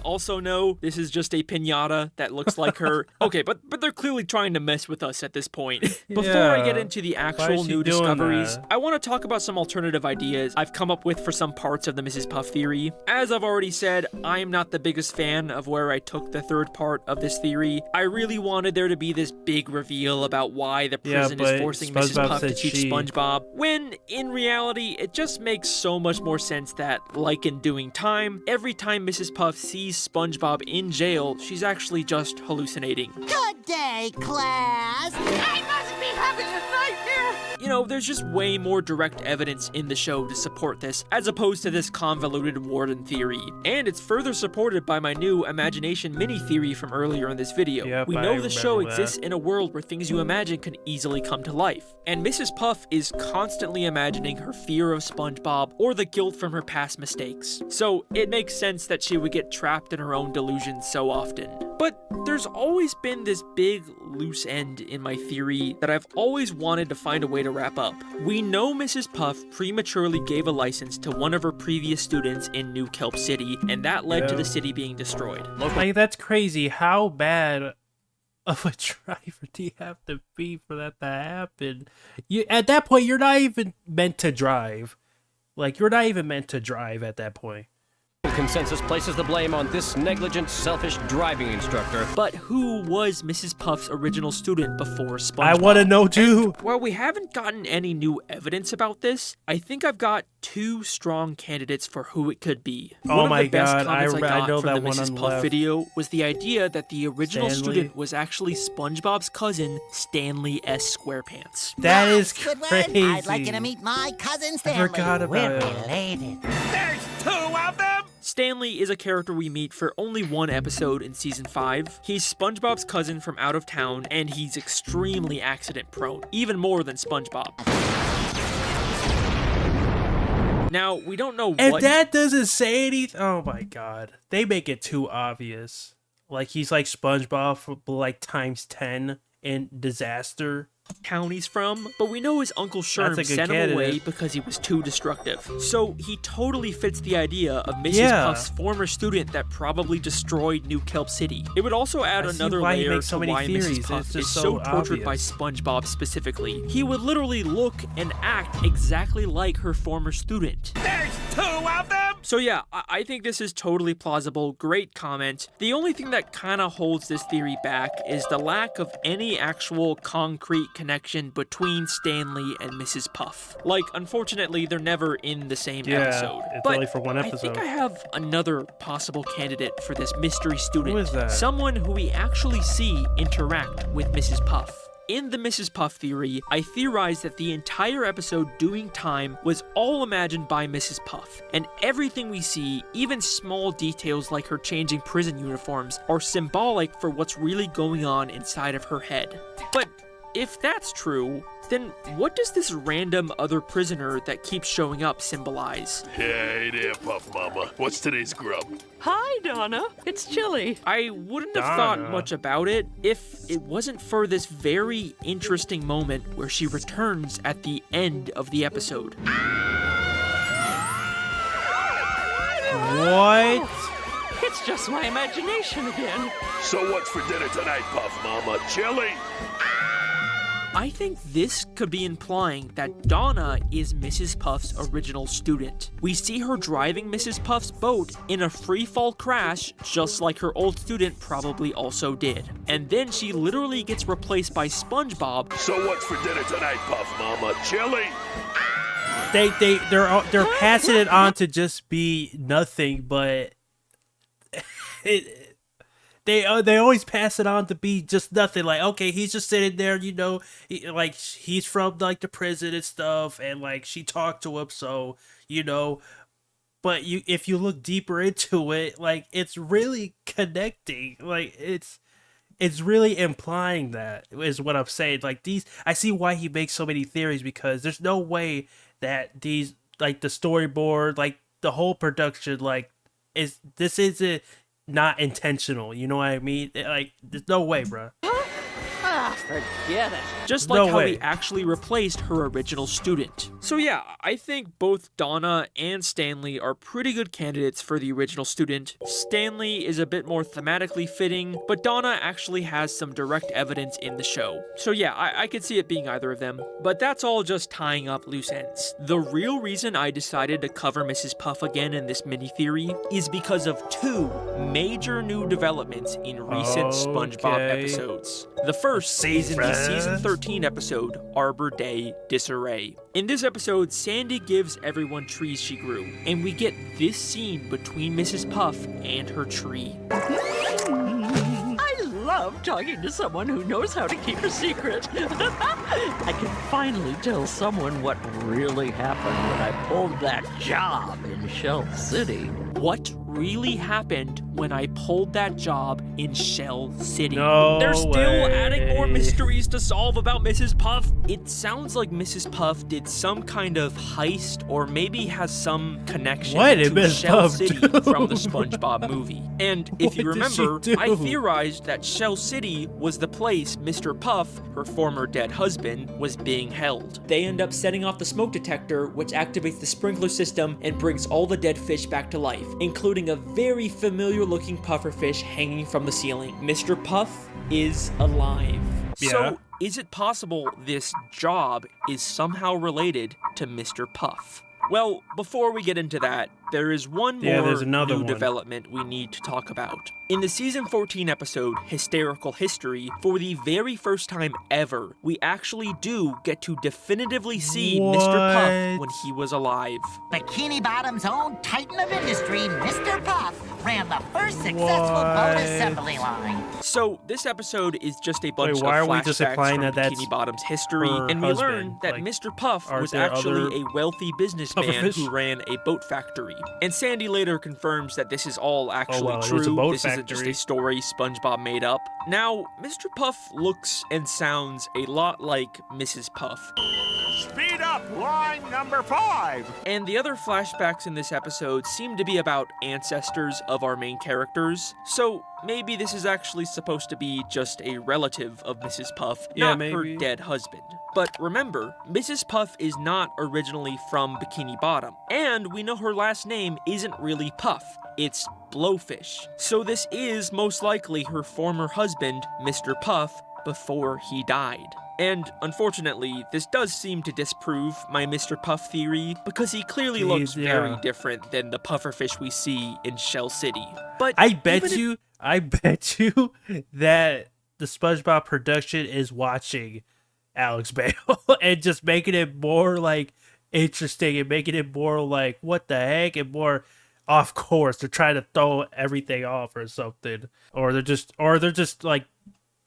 Also no, this is just a piñata that looks like her. Okay, but they're clearly trying to mess with us at this point. Before I get into the actual new discoveries, I want to talk about some alternative ideas I've come up with for some parts of the Mrs. Puff theory. As I've already said, I am not the biggest fan of where I took the third part of this theory. I really wanted there to be this big reveal about why the prison is forcing Mrs. Puff to teach SpongeBob, when in reality, it just makes so much more sense that, like in Doing Time, every time Mrs. Puff sees SpongeBob in jail, she's actually just hallucinating. Good day, class! I must be having a nightmare! You know, there's just way more direct evidence in the show to support this, as opposed to this convoluted warden theory. And it's further supported by my new imagination mini theory from earlier in this video. We know the show exists in a world where things you imagine can easily come to life. And Mrs. Puff is constantly imagining her fear of SpongeBob or the guilt from her past mistakes. So it makes sense that she would get trapped in her own delusions so often. But there's always been this big loose end in my theory that I've always wanted to find a way to wrap up. We know Mrs. Puff prematurely gave a license to one of her previous students in New Kelp City, and that led to the city being destroyed. Like, that's crazy. How bad of a driver do you have to be for that to happen? At that point, you're not even meant to drive. Like, you're not even meant to drive at that point. Consensus places the blame on this negligent, selfish driving instructor. But who was Mrs. Puff's original student before SpongeBob? I want to know too. And while we haven't gotten any new evidence about this, I think I've got two strong candidates for who it could be. Oh one my of the best God, comments I got know from that the one Mrs. on the Puff left. video was the idea that the original Stanley. student was actually SpongeBob's cousin, Stanley S. Squarepants. That is Good one. crazy. I'd like you to meet my cousin Stanley. forgot about We're it. related. There's two of them! Stanley is a character we meet for only one episode in season 5. He's SpongeBob's cousin from out of town, and he's extremely accident prone, even more than SpongeBob. Now, we don't know And what... that doesn't say anything. Oh my God. They make it too obvious. Like, he's like SpongeBob, but like times 10 in Disaster. town he's from, but we know his Uncle Sherm sent him away because he was too destructive. So he totally fits the idea of Mrs. Puff's former student that probably destroyed New Kelp City. It would also add another layer to why Mrs. Puff is so tortured by SpongeBob specifically. He would literally look and act exactly like her former student. There's two of them! So yeah, I think this is totally plausible. Great comment. The only thing that kind of holds this theory back is the lack of any actual concrete connection between Stanley and Mrs. Puff. Like, unfortunately, they're never in the same episode. It's but only for one episode. I think I have another possible candidate for this mystery student. Who is that? Someone who we actually see interact with Mrs. Puff. In the Mrs. Puff theory, I theorized that the entire episode Doing Time was all imagined by Mrs. Puff, and everything we see, even small details like her changing prison uniforms, are symbolic for what's really going on inside of her head. But if that's true, then what does this random other prisoner that keeps showing up symbolize? Hey there, Puff Mama. What's today's grub? Hi, Donna. It's chilly. I wouldn't have thought much about it if it wasn't for this very interesting moment where she returns at the end of the episode. What? It's just my imagination again. So what's for dinner tonight, Puff Mama? Chili? I think this could be implying that Donna is Mrs. Puff's original student. We see her driving Mrs. Puff's boat in a free-fall crash, just like her old student probably also did. And then she literally gets replaced by SpongeBob. So what's for dinner tonight, Puff Mama? Chili? They're passing it on to just be nothing, but they always pass it on to be just nothing. Like, okay, he's just sitting there, you know, like he's from like the prison and stuff, and like she talked to him, so you know. But if you look deeper into it, like it's really connecting. Like it's really implying that is what I'm saying. Like I see why he makes so many theories, because there's no way that these, like the storyboard, like the whole production, like this isn't not intentional. You know what I mean? Like there's no way, bro. Forget it. Just like No how way. he actually replaced her original student. So yeah, I think both Donna and Stanley are pretty good candidates for the original student. Stanley is a bit more thematically fitting, but Donna actually has some direct evidence in the show. So yeah, I could see it being either of them. But that's all just tying up loose ends. The real reason I decided to cover Mrs. Puff again in this mini-theory is because of two major new developments in recent SpongeBob episodes. The first is in the season 13 episode, Arbor Day Disarray. In this episode, Sandy gives everyone trees she grew, and we get this scene between Mrs. Puff and her tree. I love talking to someone who knows how to keep a secret. I can finally tell someone what really happened when I pulled that job in Shell City. What really happened when I pulled that job in Shell City? No They're still way. adding more mysteries to solve about Mrs. Puff. It sounds like Mrs. Puff did some kind of heist or maybe has some connection What did to Miss Shell Puff City do? from the SpongeBob movie. And if you What did she remember, do? I theorized that Shell City was the place Mr. Puff, her former dead husband, was being held. They end up setting off the smoke detector, which activates the sprinkler system and brings all the dead fish back to life, including a very familiar looking pufferfish hanging from the ceiling. Mr. Puff is alive. Yeah. So, is it possible this job is somehow related to Mr. Puff? Well, before we get into that, there is one more there's another new one. development we need to talk about. In the season 14 episode, Hysterical History, for the very first time ever, we actually do get to definitively see Mr. Puff when he was alive. Bikini Bottom's own titan of industry, Mr. Puff, ran the first successful boat assembly line. So, this episode is just a bunch why of are we just flashbacks implying from that that's Bikini Bottom's history, her and we husband? learn that Like, Mr. Puff aren't was there actually other a wealthy businessman pufferfish? who ran a boat factory. And Sandy later confirms that this is all actually well, it true. is a boat This isn't just factory. a story SpongeBob made up. Now, Mr. Puff looks and sounds a lot like Mrs. Puff. Speed up, line number 5. And the other flashbacks in this episode seem to be about ancestors of our main characters. So maybe this is actually supposed to be just a relative of Mrs. Puff, Yeah, not her maybe. dead husband. But remember, Mrs. Puff is not originally from Bikini Bottom, and we know her last name isn't really Puff, it's Blowfish. So this is most likely her former husband, Mr. Puff, before he died. And unfortunately, this does seem to disprove my Mr. Puff theory, because he clearly looks very different than the pufferfish we see in Shell City. But I bet even if- you that the SpongeBob production is watching Alex Bale and just making it more like interesting and making it more like what the heck and more off course. They're trying to throw everything off or something, or they're just like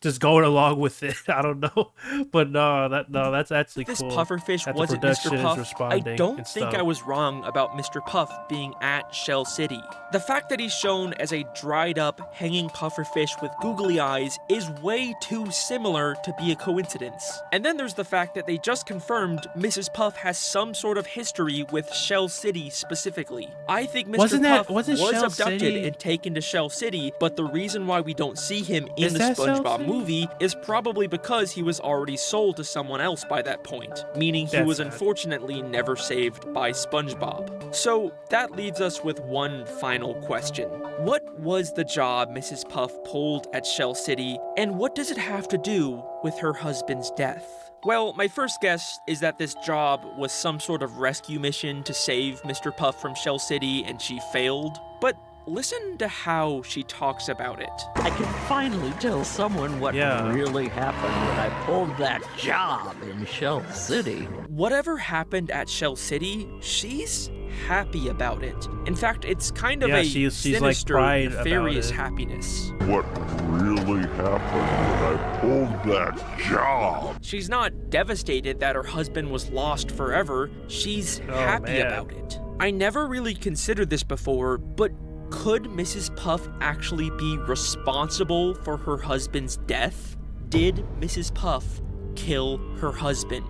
just going along with it. I don't know, but that's actually this cool. pufferfish that the wasn't production Mr. is Puff, I responding don't and think stuff. I was wrong about Mr. Puff being at Shell City. The fact that he's shown as a dried up, hanging pufferfish with googly eyes is way too similar to be a coincidence. And then there's the fact that they just confirmed Mrs. Puff has some sort of history with Shell City specifically. I think Mr. Puff was Shell abducted City- and taken to Shell City, but the reason why we don't see him in Is the that Shell SpongeBob City? movie is probably because he was already sold to someone else by that point, meaning he That's was sad. unfortunately never saved by SpongeBob. So that leaves us with one final question. What was the job Mrs. Puff pulled at Shell City, and what does it have to do with her husband's death? Well, my first guess is that this job was some sort of rescue mission to save Mr. Puff from Shell City and she failed. But listen to how she talks about it. I can finally tell someone what really happened when I pulled that job in Shell City. Whatever happened at Shell City, she's happy about it. In fact, it's kind of Yeah, a she's like sinister, pride about nefarious it. happiness. What really happened when I pulled that job? She's not devastated that her husband was lost forever. She's happy man. about it. I never really considered this before, but could Mrs. Puff actually be responsible for her husband's death? Did Mrs. Puff kill her husband?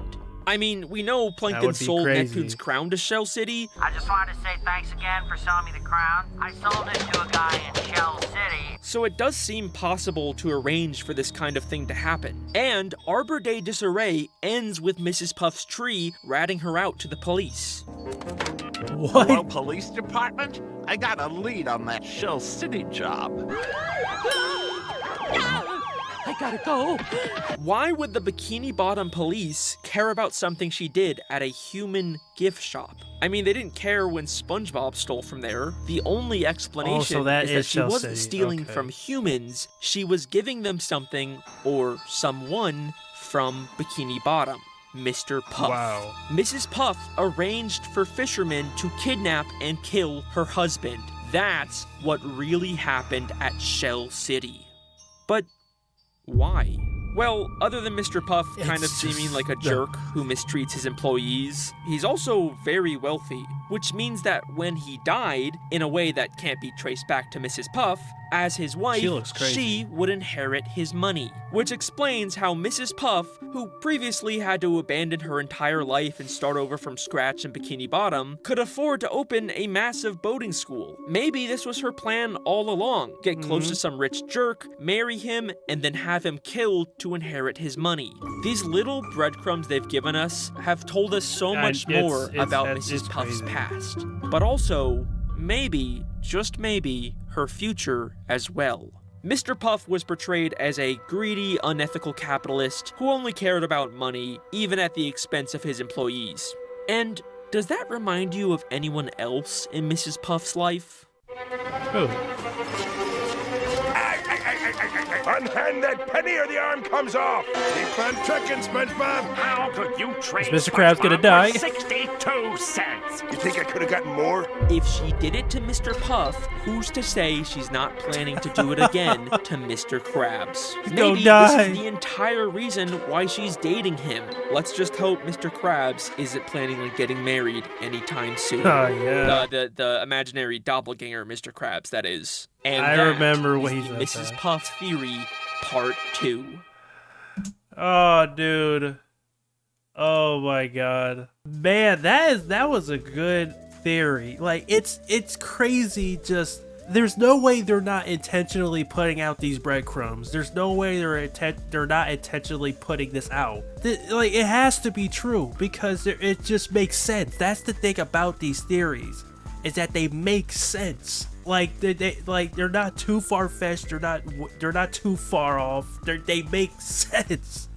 I mean, we know Plankton sold Neptune's crown to Shell City. I just wanted to say thanks again for selling me the crown. I sold it to a guy in Shell City. So it does seem possible to arrange for this kind of thing to happen. And Arbor Day Disarray ends with Mrs. Puff's tree ratting her out to the police. What? Hello, police department? I got a lead on that Shell City job. I gotta go. Why would the Bikini Bottom police care about something she did at a human gift shop? I mean, they didn't care when SpongeBob stole from there. The only explanation is that she wasn't stealing from humans. She was giving them something or someone from Bikini Bottom. Mr. Puff. Wow. Mrs. Puff arranged for fishermen to kidnap and kill her husband. That's what really happened at Shell City. But why? Well, other than Mr. Puff kind of seeming like a jerk who mistreats his employees, he's also very wealthy, which means that when he died, in a way that can't be traced back to Mrs. Puff, as his wife, she would inherit his money. Which explains how Mrs. Puff, who previously had to abandon her entire life and start over from scratch in Bikini Bottom, could afford to open a massive boating school. Maybe this was her plan all along. Get close to some rich jerk, marry him, and then have him killed to inherit his money. These little breadcrumbs they've given us have told us so much more about Mrs. Puff's past. But also, maybe, just maybe, her future as well. Mr. Puff was portrayed as a greedy, unethical capitalist who only cared about money, even at the expense of his employees. And does that remind you of anyone else in Mrs. Puff's life? Who? Unhand that penny or the arm comes off! Keep on trucking, SpongeBob! How could you trade Is Mr. Krabs gonna die? 62 cents? You think I could have gotten more? If she did it to Mr. Puff, who's to say she's not planning to do it again to Mr. Krabs? Maybe this is the entire reason why she's dating him. Let's just hope Mr. Krabs isn't planning on getting married anytime soon. Oh, yeah. The imaginary doppelganger Mr. Krabs, that is. And I remember what he said. Mrs. Puff Theory, Part 2. Oh, dude. Oh my god. Man, that was a good theory. Like, it's crazy. Just there's no way they're not intentionally putting out these breadcrumbs. There's no way they're not intentionally putting this out. Like, it has to be true because it just makes sense. That's the thing about these theories, is that they make sense. Like they're not too far-fetched. They're not too far off. They make sense.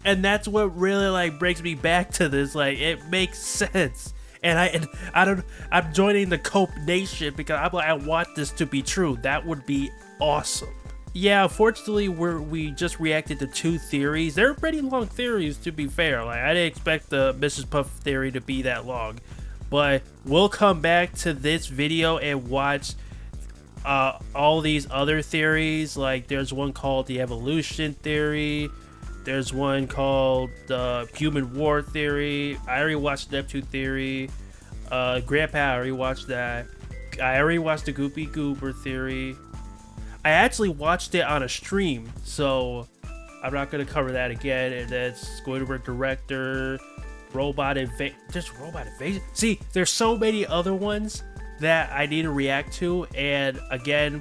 And that's what really like brings me back to this. Like, it makes sense. And I'm joining the Cope Nation because I'm like, I want this to be true. That would be awesome. Yeah, unfortunately, we just reacted to 2 theories. They're pretty long theories, to be fair. Like, I didn't expect the Mrs. Puff theory to be that long. But we'll come back to this video and watch all these other theories. Like, there's one called the evolution theory. There's one called the human war theory. I already watched Neptune theory. Grandpa, I already watched that. I already watched the Goopy Goober theory. I actually watched it on a stream, so I'm not going to cover that again. And then Squidward Director, Robot Invasion. Just Robot Invasion. See, there's so many other ones that I need to react to. And again,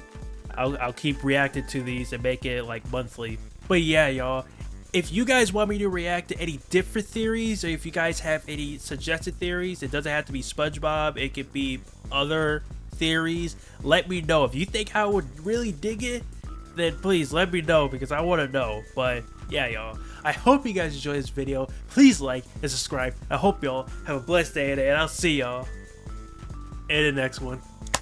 I'll keep reacting to these and make it like monthly. But yeah, y'all. If you guys want me to react to any different theories, or if you guys have any suggested theories, it doesn't have to be SpongeBob. It could be other theories. Let me know. If you think I would really dig it, then please let me know because I want to know. But yeah, y'all. I hope you guys enjoyed this video. Please like and subscribe. I hope y'all have a blessed day, and I'll see y'all in the next one.